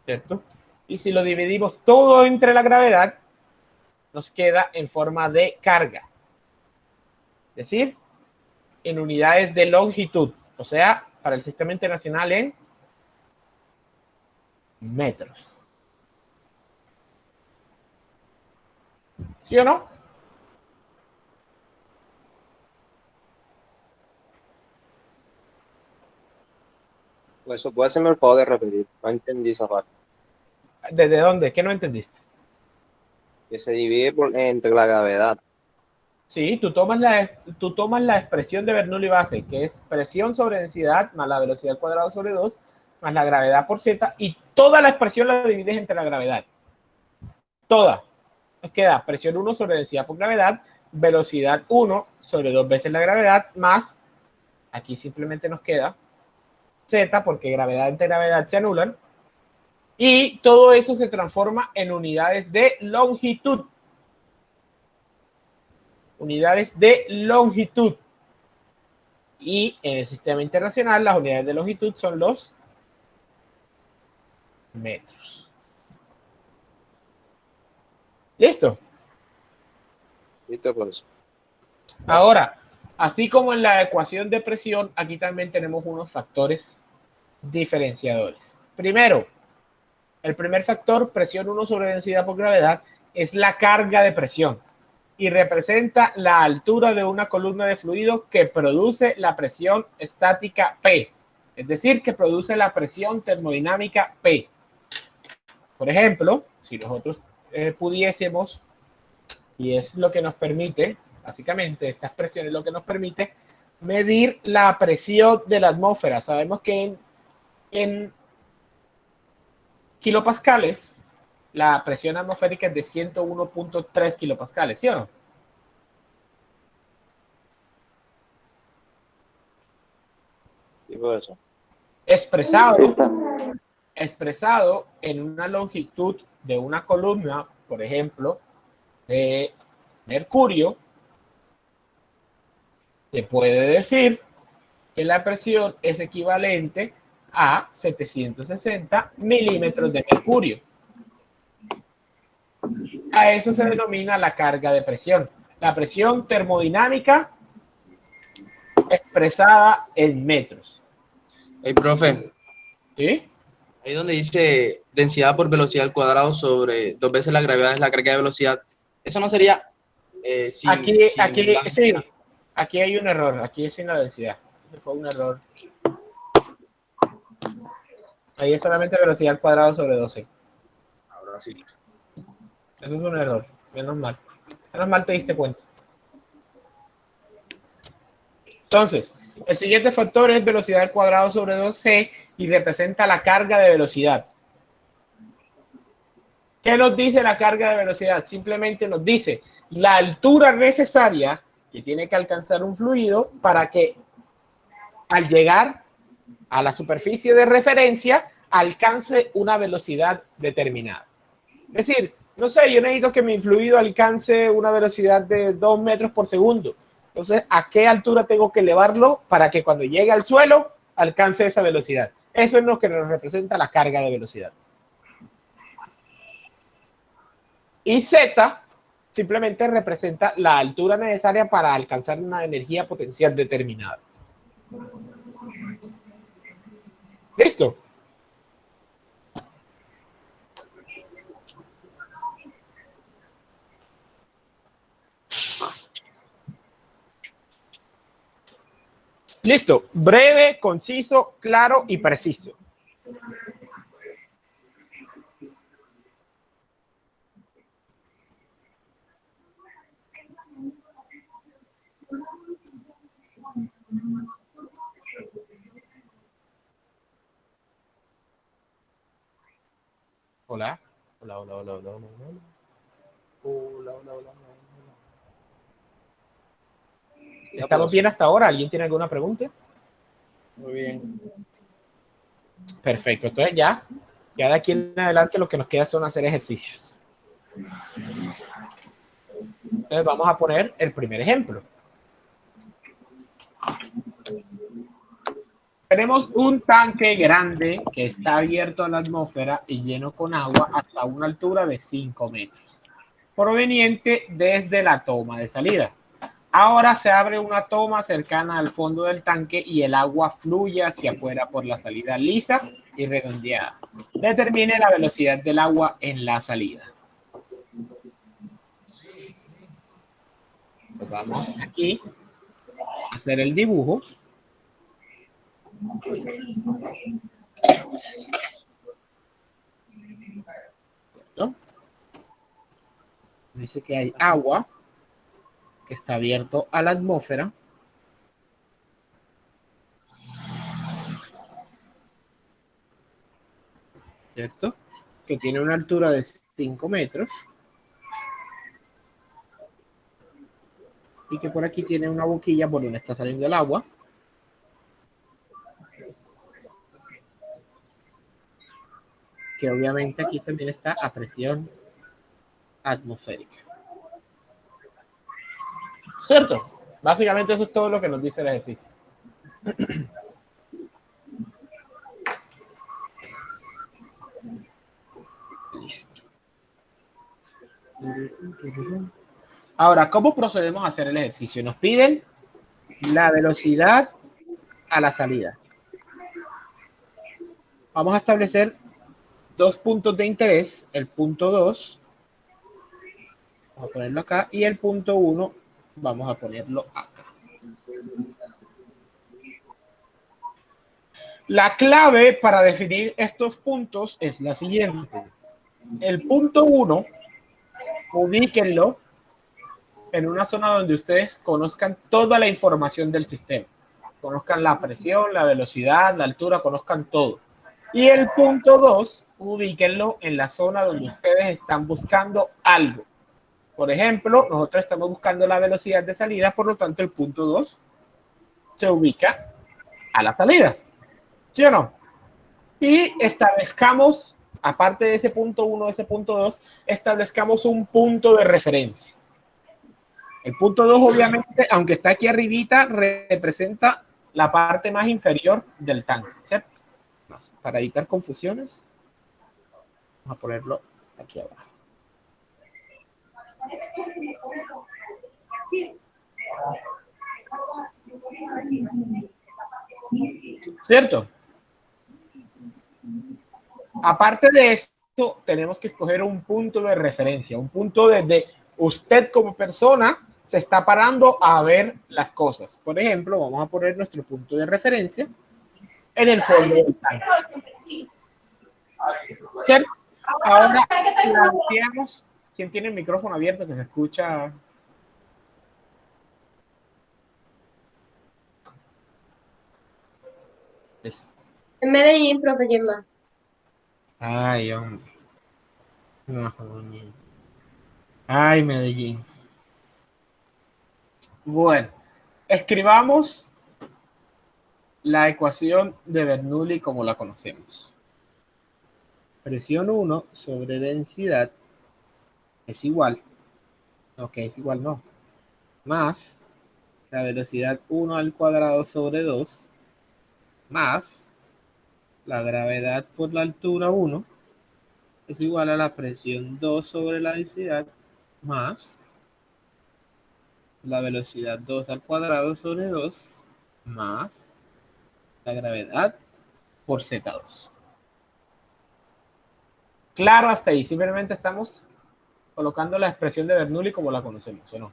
¿cierto? Y si lo dividimos todo entre la gravedad, nos queda en forma de carga. Es decir, en unidades de longitud, o sea, para el Sistema Internacional en metros. ¿Sí o no? Pues eso puede hacerme el favor de repetir. No entendí esa parte. ¿Desde dónde? ¿Qué no entendiste? Que se divide entre la gravedad. Sí, tú tomas la expresión de Bernoulli base, que es presión sobre densidad más la velocidad al cuadrado sobre 2, más la gravedad por z, y toda la expresión la divides entre la gravedad. Toda. Nos queda presión 1 sobre densidad por gravedad, velocidad 1 sobre 2 veces la gravedad, más, aquí simplemente nos queda z, porque gravedad entre gravedad se anulan, y todo eso se transforma en unidades de longitud. Unidades de longitud. Y en el sistema internacional, las unidades de longitud son los metros. ¿Listo? ¿Listo, profesor? Ahora, así como en la ecuación de presión, aquí también tenemos unos factores diferenciadores. Primero, el primer factor, presión 1 sobre densidad por gravedad, es la carga de presión y representa la altura de una columna de fluido que produce la presión estática P, es decir, que produce la presión termodinámica P. Por ejemplo, si nosotros pudiésemos, y es lo que nos permite, básicamente, esta expresión es lo que nos permite medir la presión de la atmósfera. Sabemos que en kilopascales, la presión atmosférica es de 101.3 kilopascales, ¿sí o no? Sí, profesor. Expresado en una longitud de una columna, por ejemplo, de mercurio, se puede decir que la presión es equivalente a 760 milímetros de mercurio. A eso se denomina la carga de presión. La presión termodinámica expresada en metros. Hey, profe, ¿Sí? ahí donde dice densidad por velocidad al cuadrado sobre 2 veces la gravedad es la carga de velocidad, ¿eso no sería Aquí la sí, aquí hay un error, aquí es sin la densidad. Ese fue un error. Ahí es solamente velocidad al cuadrado sobre 12. Ahora sí. Eso es un error, menos mal. Menos mal te diste cuenta. Entonces, el siguiente factor es velocidad al cuadrado sobre 2g y representa la carga de velocidad. ¿Qué nos dice la carga de velocidad? Simplemente nos dice la altura necesaria que tiene que alcanzar un fluido para que al llegar a la superficie de referencia alcance una velocidad determinada. Es decir, no sé, yo necesito que mi fluido alcance una velocidad de 2 metros por segundo. Entonces, ¿a qué altura tengo que elevarlo para que cuando llegue al suelo alcance esa velocidad? Eso es lo que nos representa la carga de velocidad. Y Z simplemente representa la altura necesaria para alcanzar una energía potencial determinada. ¿Listo? Listo. Breve, conciso, claro y preciso. Hola. Hola, hola, hola, hola, hola, hola. Hola, hola, hola, hola. ¿Estamos bien hasta ahora? ¿Alguien tiene alguna pregunta? Muy bien. Perfecto. Entonces ya de aquí en adelante lo que nos queda son hacer ejercicios. Entonces vamos a poner el primer ejemplo. Tenemos un tanque grande que está abierto a la atmósfera y lleno con agua hasta una altura de 5 metros, proveniente desde la toma de salida. Ahora se abre una toma cercana al fondo del tanque y el agua fluye hacia afuera por la salida lisa y redondeada. Determine la velocidad del agua en la salida. Pues vamos aquí a hacer el dibujo. ¿No? Dice que hay agua que está abierto a la atmósfera. ¿Cierto? Que tiene una altura de 5 metros. Y que por aquí tiene una boquilla por donde está saliendo el agua. Que obviamente aquí también está a presión atmosférica. ¿Cierto? Básicamente eso es todo lo que nos dice el ejercicio. Listo. Ahora, ¿cómo procedemos a hacer el ejercicio? Nos piden la velocidad a la salida. Vamos a establecer dos puntos de interés, el punto 2, vamos a ponerlo acá, y el punto 1, vamos a ponerlo acá. La clave para definir estos puntos es la siguiente. El punto 1, ubíquenlo en una zona donde ustedes conozcan toda la información del sistema. Conozcan la presión, la velocidad, la altura, conozcan todo. Y el punto 2, ubíquenlo en la zona donde ustedes están buscando algo. Por ejemplo, nosotros estamos buscando la velocidad de salida, por lo tanto el punto 2 se ubica a la salida. ¿Sí o no? Y establezcamos, aparte de ese punto 1, ese punto 2, establezcamos un punto de referencia. El punto 2, obviamente, aunque está aquí arribita, representa la parte más inferior del tanque, ¿cierto? Para evitar confusiones, vamos a ponerlo aquí abajo. ¿Cierto? Aparte de eso, tenemos que escoger un punto de referencia, un punto desde usted como persona se está parando a ver las cosas. Por ejemplo, vamos a poner nuestro punto de referencia en el fondo del tanque. ¿Cierto? Ahora planteamos, ¿quién tiene el micrófono abierto que se escucha? En Medellín, profe, ¿quién más? Ay, hombre. No, ay, Medellín. Bueno, escribamos la ecuación de Bernoulli como la conocemos. presión 1 sobre densidad es igual, no, que es igual no, más la velocidad 1 al cuadrado sobre 2 más la gravedad por la altura 1 es igual a la presión 2 sobre la densidad más la velocidad 2 al cuadrado sobre 2 más la gravedad por Z2. Claro, hasta ahí. Simplemente estamos colocando la expresión de Bernoulli como la conocemos, ¿o no?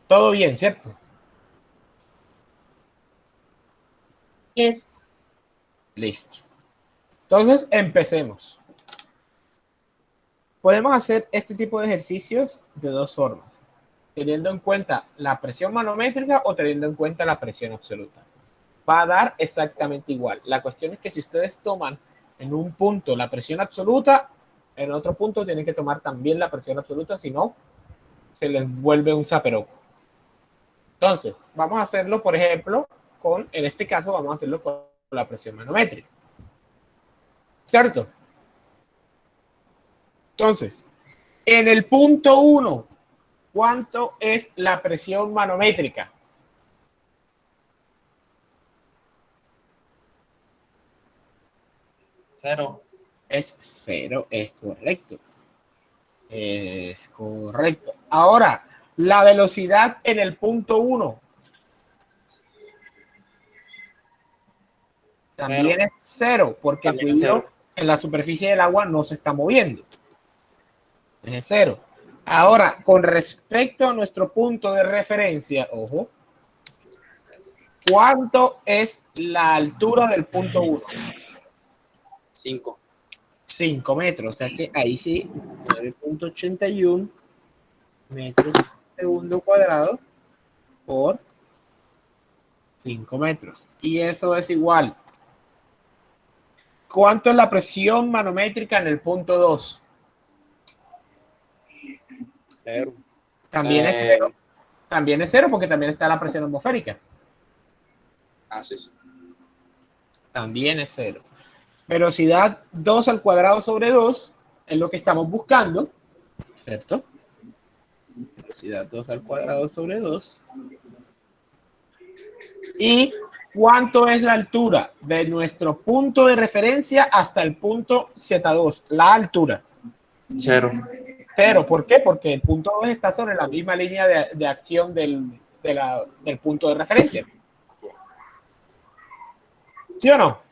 Todo bien, ¿cierto? Yes. Listo. Entonces, empecemos. Podemos hacer este tipo de ejercicios de dos formas, teniendo en cuenta la presión manométrica o teniendo en cuenta la presión absoluta. Va a dar exactamente igual. La cuestión es que si ustedes toman en un punto la presión absoluta, en otro punto tienen que tomar también la presión absoluta, si no, se les vuelve un zaperoco. Entonces, vamos a hacerlo, por ejemplo, en este caso, vamos a hacerlo con la presión manométrica. ¿Cierto? Entonces, en el punto 1, ¿cuánto es la presión manométrica? Cero. Es 0, es correcto. Es correcto. Ahora, la velocidad en el punto 1 también es 0, porque el fluido en la superficie del agua no se está moviendo. Es 0. Ahora, con respecto a nuestro punto de referencia, ojo, ¿cuánto es la altura del punto 1? 5. 5 metros, o sea que ahí sí, 9.81 metros por segundo cuadrado por 5 metros. Y eso es igual. ¿Cuánto es la presión manométrica en el punto 2? 0. También es 0. También es 0 porque también está la presión atmosférica. Ah, sí, sí. También es 0. Velocidad 2 al cuadrado sobre 2 es lo que estamos buscando, ¿cierto? Velocidad 2 al cuadrado sobre 2. ¿Y cuánto es la altura de nuestro punto de referencia hasta el punto Z2? La altura. 0. 0. ¿Por qué? Porque el punto 2 está sobre la misma línea de acción del punto de referencia. ¿Sí o no?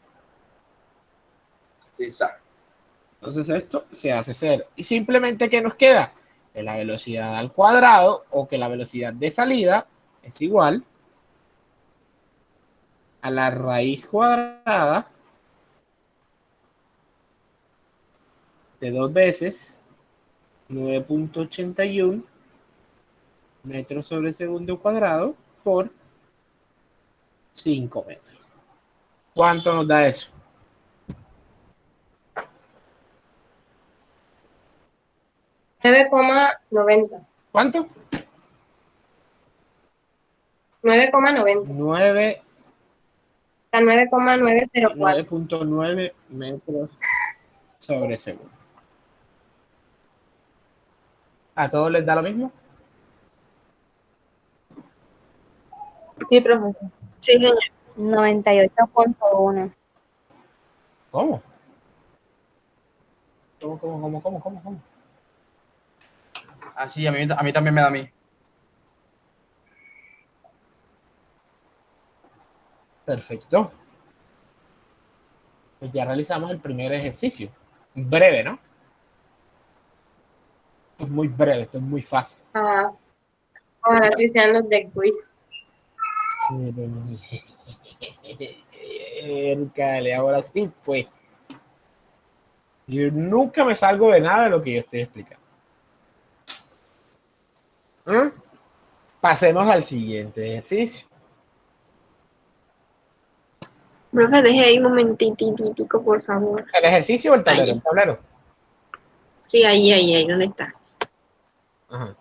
Sí, exacto. Entonces esto se hace 0. Y simplemente, ¿qué nos queda? Que la velocidad al cuadrado o que la velocidad de salida es igual a la raíz cuadrada de 2 veces 9.81 metros sobre segundo cuadrado por 5 metros. ¿Cuánto nos da eso? $9,90. ¿Cuánto? 9,90. 9,904. 9.9 metros sobre segundo. ¿A todos les da lo mismo? Sí, profesor. Sí, señor. 98.1. ¿Cómo? ¿Cómo? Ah, sí, a mí también me da a mí. Perfecto. Pues ya realizamos el primer ejercicio. Breve, ¿no? Esto es muy breve, esto es muy fácil. Ah, ahora sí sean los de quiz. Dale, ahora sí, pues. Yo nunca me salgo de nada de lo que yo estoy explicando. ¿Ah? Pasemos al siguiente ejercicio. Profe, deje ahí un momentitico, por favor. ¿El ejercicio o el tablero? Ahí. El tablero. Sí, ahí, ¿dónde está? Ajá.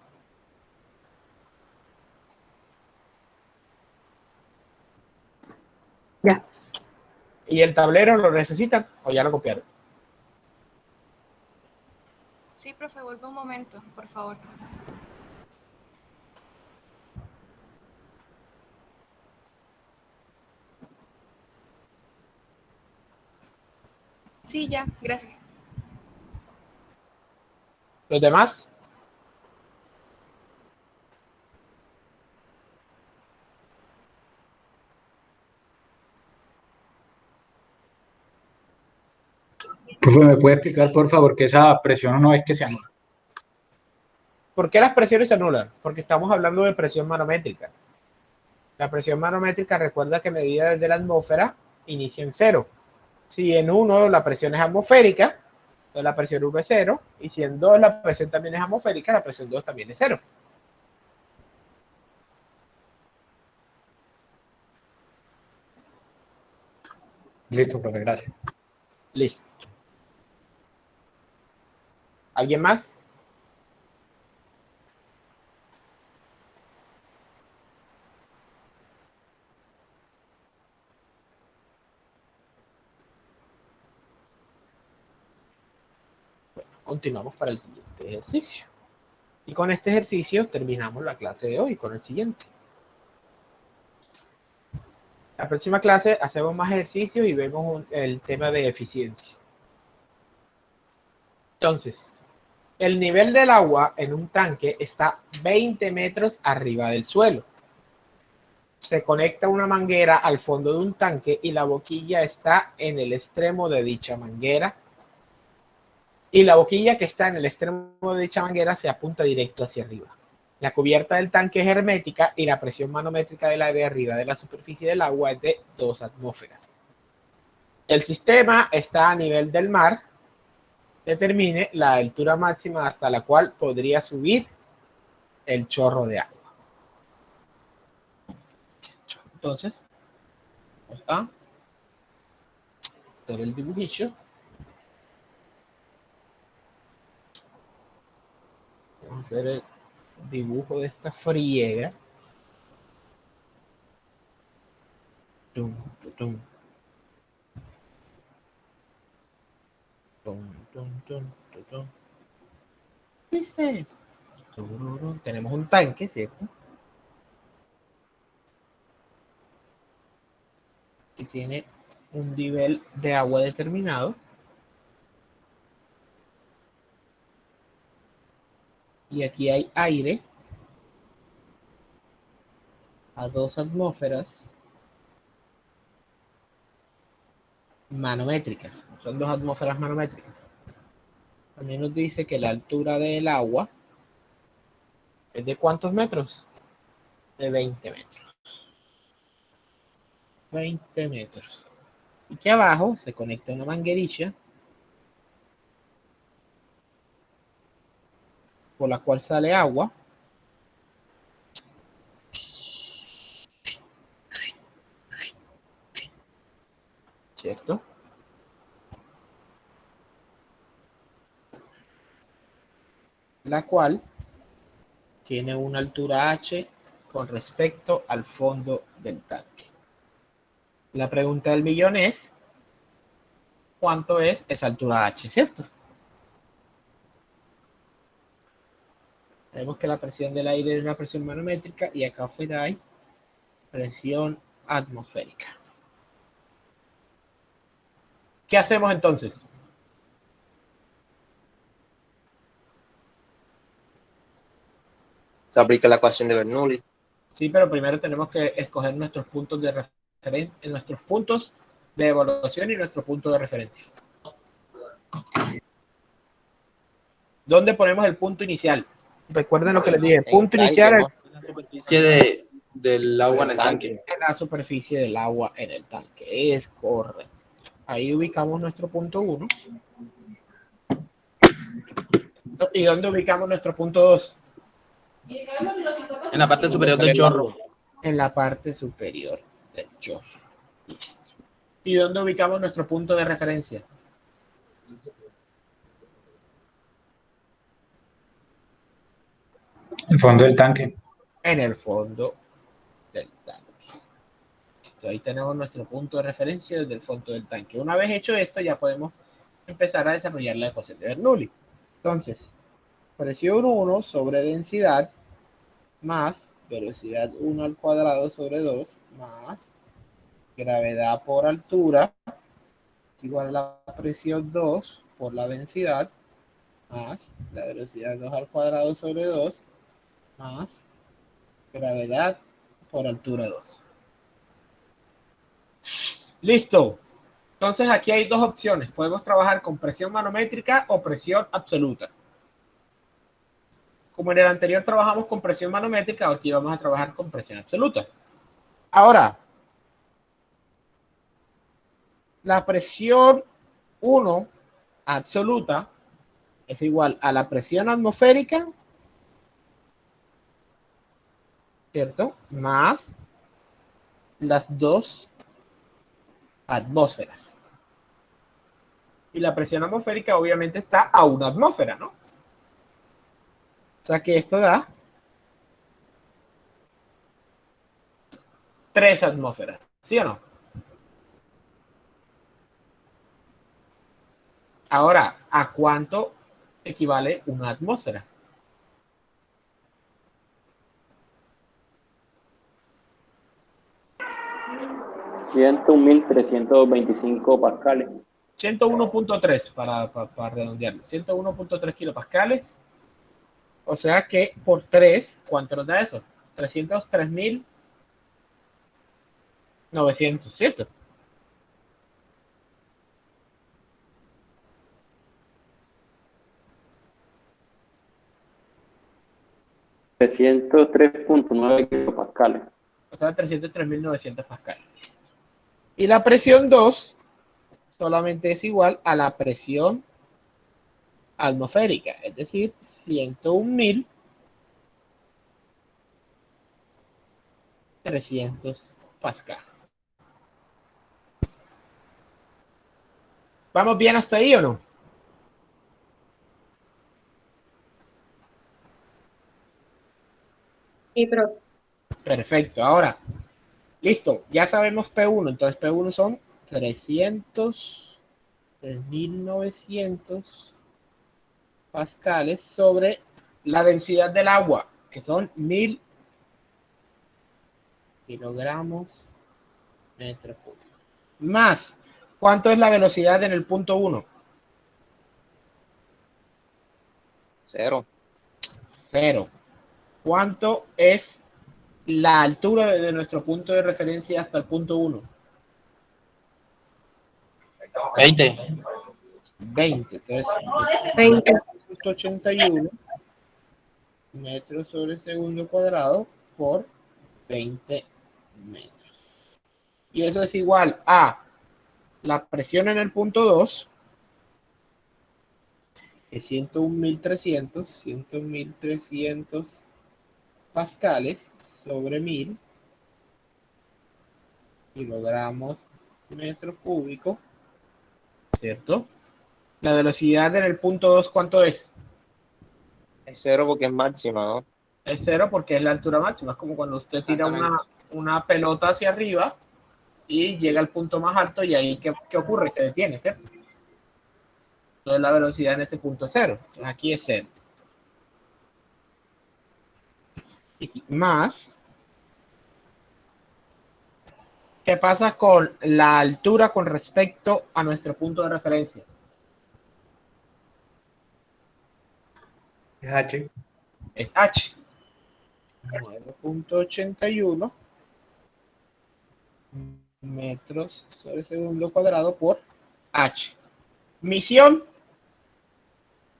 ¿Y el tablero lo necesitan o ya lo copiaron? Sí, profe, vuelve un momento, por favor. Sí, ya, gracias. ¿Los demás? Profe, ¿me puede explicar, por favor, que esa presión no es que se anula? ¿Por qué las presiones se anulan? Porque estamos hablando de presión manométrica. La presión manométrica, recuerda que medida desde la atmósfera, inicia en 0. Si en 1 la presión es atmosférica, entonces la presión 1 es 0. Y si en 2 la presión también es atmosférica, la presión 2 también es 0. Listo, profe, gracias. Listo. ¿Alguien más? Continuamos para el siguiente ejercicio. Y con este ejercicio terminamos la clase de hoy, con el siguiente. La próxima clase hacemos más ejercicios y vemos el tema de eficiencia. Entonces, el nivel del agua en un tanque está 20 metros arriba del suelo. Se conecta una manguera al fondo de un tanque y la boquilla está en el extremo de dicha manguera. Y la boquilla que está en el extremo de dicha manguera se apunta directo hacia arriba. La cubierta del tanque es hermética y la presión manométrica del aire arriba de la superficie del agua es de 2 atmósferas. El sistema está a nivel del mar. Determine la altura máxima hasta la cual podría subir el chorro de agua. Entonces, vamos a hacer el dibujillo. Vamos a hacer el dibujo de esta friega. Tum, tum, tum, tum, tum, tum. ¿Viste? Tenemos un tanque, ¿cierto? Que tiene un nivel de agua determinado. Y aquí hay aire a 2 atmósferas manométricas. Son 2 atmósferas manométricas. También nos dice que la altura del agua es de ¿cuántos metros? De 20 metros. 20 metros. Y que abajo se conecta una manguerilla por la cual sale agua. ¿Cierto? La cual tiene una altura h con respecto al fondo del tanque. La pregunta del millón es, ¿cuánto es esa altura h, cierto? Vemos que la presión del aire es una presión manométrica y acá afuera hay presión atmosférica. ¿Qué hacemos entonces? Se aplica la ecuación de Bernoulli. Sí, pero primero tenemos que escoger nuestros puntos de referencia, nuestros puntos de evaluación y nuestro punto de referencia. ¿Dónde ponemos el punto inicial? Recuerden lo que les dije. El punto inicial ¿no? La superficie del agua en el tanque. en la superficie del agua en el tanque. Es correcto. Ahí ubicamos nuestro punto 1. ¿Y dónde ubicamos nuestro punto 2? En la parte superior del chorro. En la parte superior del chorro. Listo. ¿Y dónde ubicamos nuestro punto de referencia? El fondo del tanque. En el fondo del tanque. Listo, ahí tenemos nuestro punto de referencia desde el fondo del tanque. Una vez hecho esto, ya podemos empezar a desarrollar la ecuación de Bernoulli. Entonces, presión 1 sobre densidad más velocidad 1 al cuadrado sobre 2 más gravedad por altura es igual a la presión 2 por la densidad más la velocidad 2 al cuadrado sobre 2 más gravedad por altura 2. Listo. Entonces aquí hay dos opciones. Podemos trabajar con presión manométrica o presión absoluta. Como en el anterior trabajamos con presión manométrica, aquí vamos a trabajar con presión absoluta. Ahora, la presión 1 absoluta es igual a la presión atmosférica, ¿cierto? Más las dos atmósferas. Y la presión atmosférica obviamente está a una atmósfera, ¿no? O sea que esto da 3 atmósferas, ¿sí o no? Ahora, ¿a cuánto equivale una atmósfera? $101.325 pascales. 101.3 para redondearlo. 101.3 kilopascales. O sea que por 3, ¿cuánto nos da eso? 303.900, ¿cierto? $303.9 kilopascales. O sea, 303.900 pascales. Y la presión 2 solamente es igual a la presión atmosférica, es decir, 101.300 pascales. ¿Vamos bien hasta ahí o no? Sí, profe. Perfecto, ahora, listo, ya sabemos P1, entonces P1 son 303.900 pascales sobre la densidad del agua, que son 1000 kilogramos metro cúbico. Más, ¿cuánto es la velocidad en el punto 1? 0. 0. ¿Cuánto es la altura de nuestro punto de referencia hasta el punto 1? 20. 20. Entonces, 20. 81 metros sobre segundo cuadrado por 20 metros. Y eso es igual a la presión en el punto 2, que es 101.300 pascales sobre 1000 kilogramos metro cúbico, ¿cierto? La velocidad en el punto 2, ¿cuánto es? Es 0 porque es máxima, ¿no? Es 0 porque es la altura máxima. Es como cuando usted tira una pelota hacia arriba y llega al punto más alto y ahí, ¿qué ocurre? Se detiene, ¿cierto? Entonces la velocidad en ese punto es 0. Entonces aquí es 0. Y más, ¿qué pasa con la altura con respecto a nuestro punto de referencia? Es H. Es H. 9.81 metros sobre segundo cuadrado por H. Misión,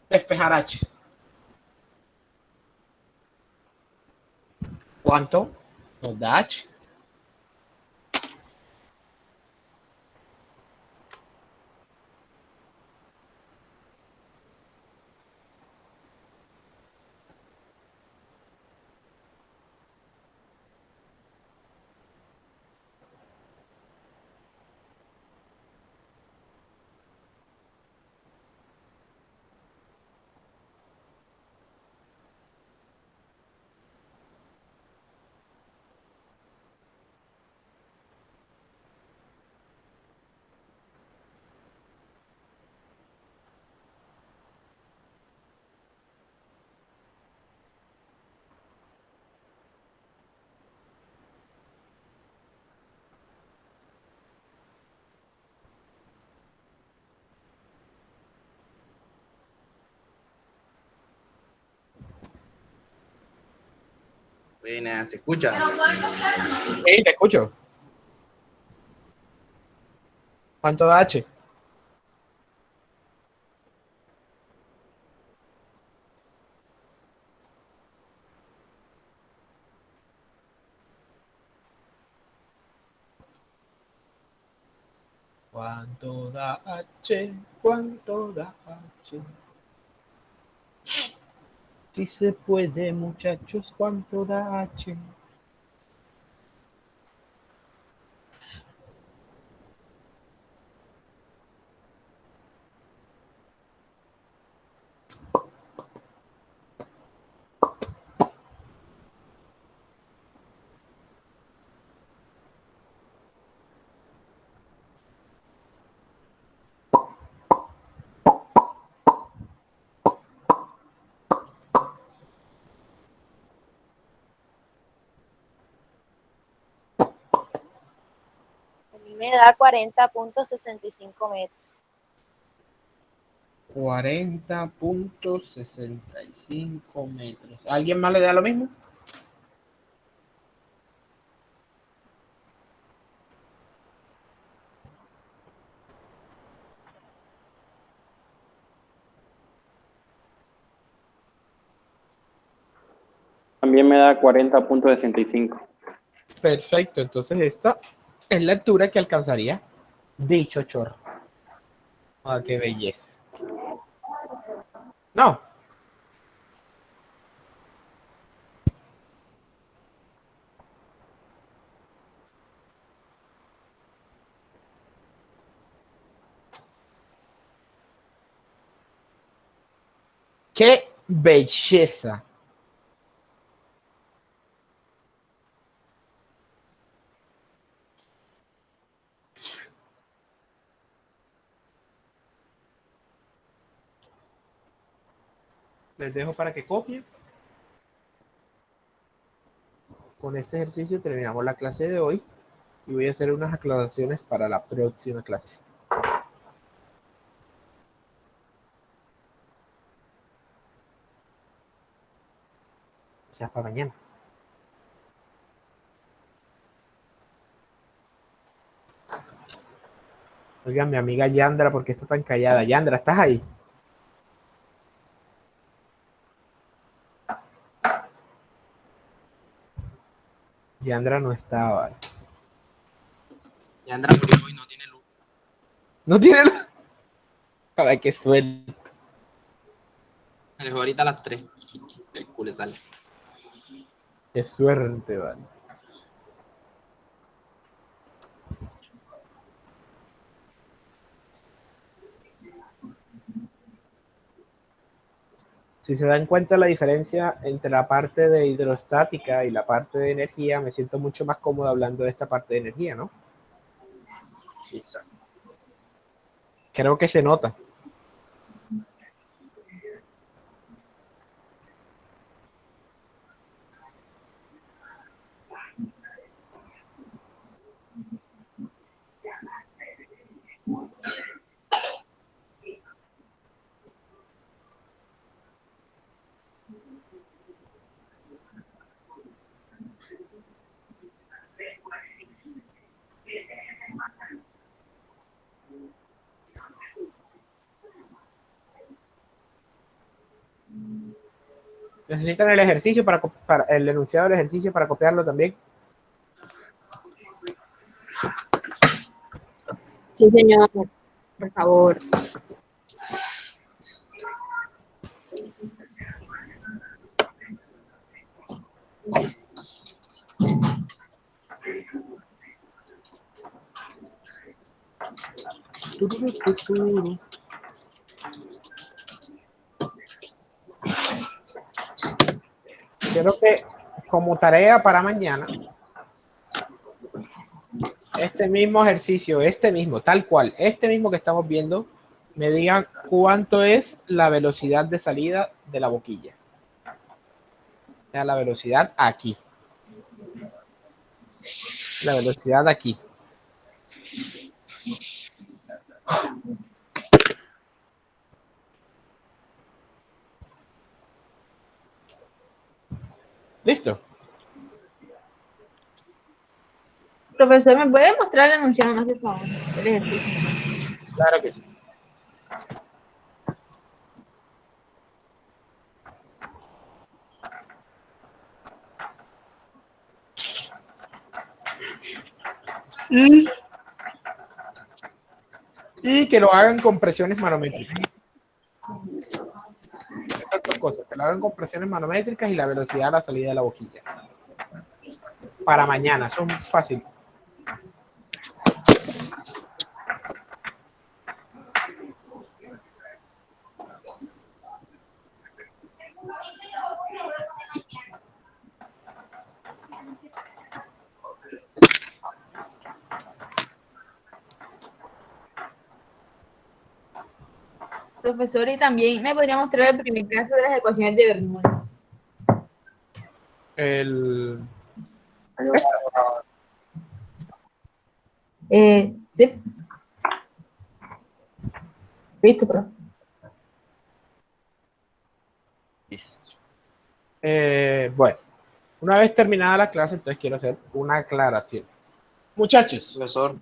despejar H. ¿Cuánto nos da H? Buena, ¿se escucha? Sí, te escucho. ¿Cuánto da H? ¿Cuánto da H? ¿Cuánto da H? Si se puede, muchachos, ¿cuánto da H? A mí me da 40.65 metros. 40.65 metros. ¿Alguien más le da lo mismo? También me da 40.65. Perfecto, entonces esta es la altura que alcanzaría dicho chorro. Ah, qué belleza. No. Qué belleza. Les dejo para que copien. Con este ejercicio terminamos la clase de hoy y voy a hacer unas aclaraciones para la próxima clase. O sea, para mañana. Oigan, mi amiga Yandra, ¿por qué está tan callada? Yandra, ¿estás ahí? Yandra no estaba. Yandra murió y no tiene luz. ¿No tiene luz? Para que suelte. Me dejó ahorita a las 3. El culo sale. Qué suerte, vale. Si se dan cuenta la diferencia entre la parte de hidrostática y la parte de energía, me siento mucho más cómodo hablando de esta parte de energía, ¿no? Sí, exacto. Creo que se nota. ¿Necesitan el ejercicio para el enunciado del ejercicio para copiarlo también? Sí, señor, por favor. Quiero que como tarea para mañana, este mismo ejercicio, tal cual, este mismo que estamos viendo, me digan cuánto es la velocidad de salida de la boquilla. O sea, la velocidad aquí. La velocidad aquí. ¿Listo? Profesor, ¿me puede mostrar la enunciado más de favor? El ejercicio. Claro que sí. Y que lo hagan con presiones manométricas. Estas dos cosas, que lo hagan con presiones manométricas y la velocidad a la salida de la boquilla. Para mañana, son fácil. Profesor, y también me podría mostrar el primer caso de las ecuaciones de Bernoulli. Sí. Listo, profe. Bueno, una vez terminada la clase, entonces quiero hacer una aclaración. Muchachos. Profesor.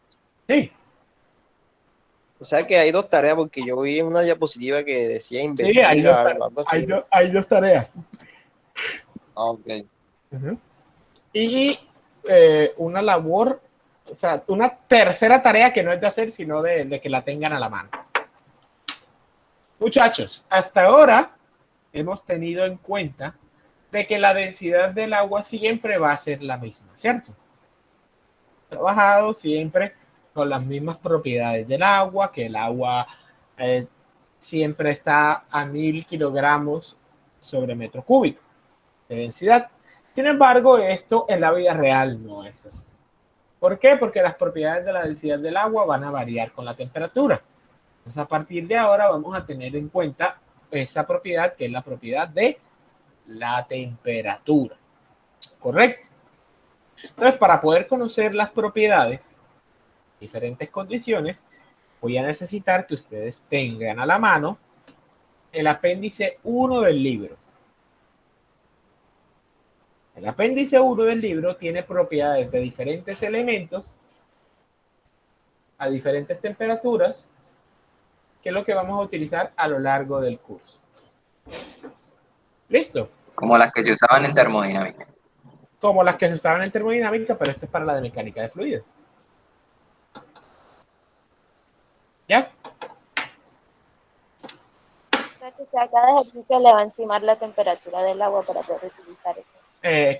Sí. O sea que hay dos tareas, porque yo vi una diapositiva que decía Sí, investiga algo así. hay dos tareas. Ok. Y una labor, o sea, una tercera tarea que no es de hacer, sino de que la tengan a la mano. Muchachos, hasta ahora hemos tenido en cuenta de que la densidad del agua siempre va a ser la misma, ¿cierto? Trabajado siempre con las mismas propiedades del agua, que el agua siempre está a 1000 kilogramos sobre metro cúbico de densidad. Sin embargo, esto en la vida real no es así. ¿Por qué? Porque las propiedades de la densidad del agua van a variar con la temperatura. Entonces, a partir de ahora vamos a tener en cuenta esa propiedad, que es la propiedad de la temperatura. ¿Correcto? Entonces, para poder conocer las propiedades, diferentes condiciones, voy a necesitar que ustedes tengan a la mano el apéndice 1 del libro. El apéndice 1 del libro tiene propiedades de diferentes elementos a diferentes temperaturas, que es lo que vamos a utilizar a lo largo del curso. ¿Listo? Como las que se usaban en termodinámica. Como las que se usaban en termodinámica, pero esto es para la de mecánica de fluidos. ¿Ya? Entonces, a cada ejercicio le va a encimar la temperatura del agua para poder utilizar eso.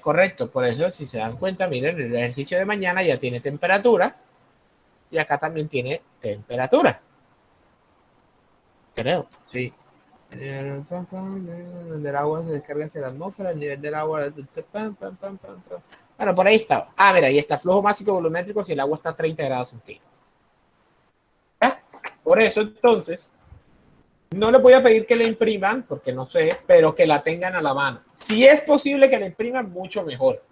Correcto, por eso si se dan cuenta, miren, el ejercicio de mañana ya tiene temperatura y acá también tiene temperatura. Creo, sí. Donde el agua se descarga hacia la atmósfera, el nivel del agua. Bueno, por ahí está. Ah, mira, ahí está flujo máximo volumétrico si el agua está a 30 grados centígrados. ¿Ya? Por eso, entonces, no les voy a pedir que la impriman, porque no sé, pero que la tengan a la mano. Si es posible que la impriman, mucho mejor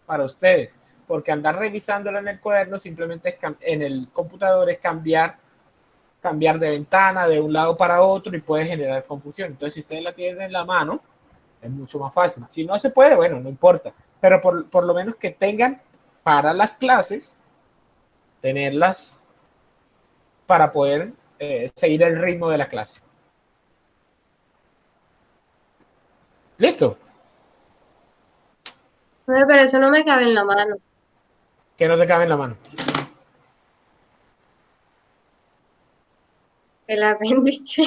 para ustedes, porque andar revisándola en el cuaderno simplemente es en el computador es cambiar de ventana de un lado para otro y puede generar confusión. Entonces, si ustedes la tienen en la mano, es mucho más fácil. Si no se puede, bueno, no importa, pero por lo menos que tengan para las clases, tenerlas para poder seguir el ritmo de la clase. ¿Listo? Pero eso no me cabe en la mano. Que no te cabe en la mano. El apéndice.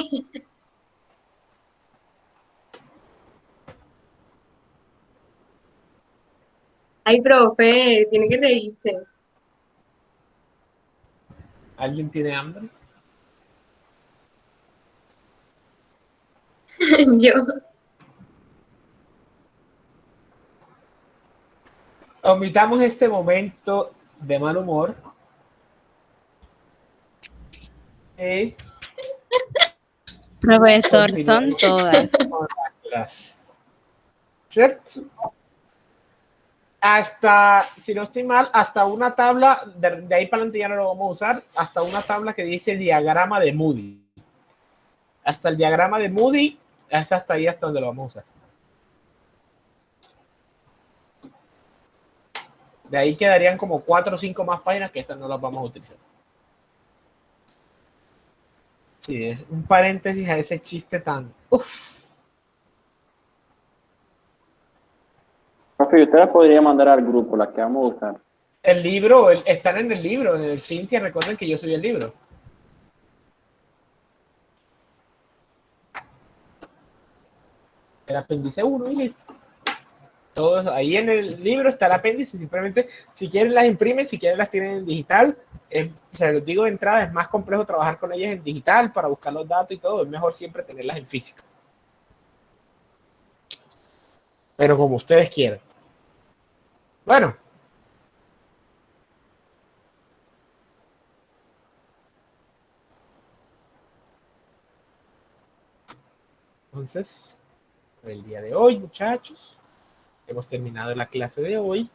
Ay, profe, tiene que reírse. ¿Alguien tiene hambre? Yo. Omitamos este momento de mal humor. Profesor, son todas. ¿Cierto? Hasta, si no estoy mal, hasta una tabla, de ahí para adelante ya no lo vamos a usar, hasta una tabla que dice diagrama de Moody. Hasta el diagrama de Moody, es hasta ahí hasta donde lo vamos a usar. De ahí quedarían como 4 o 5 más páginas que esas no las vamos a utilizar. Sí, es un paréntesis a ese chiste tan... Uf. Profe, usted la podría mandar al grupo, la que vamos a usar. El libro, están en el libro, en el Cintia, recuerden que yo subí el libro. El apéndice 1 y listo. Todo eso, ahí en el libro está el apéndice, simplemente si quieren las imprimen, si quieren las tienen en digital. O sea, les digo de entrada, es más complejo trabajar con ellas en digital para buscar los datos y todo, es mejor siempre tenerlas en físico. Pero como ustedes quieran. Bueno. Entonces, por el día de hoy, muchachos, hemos terminado la clase de hoy.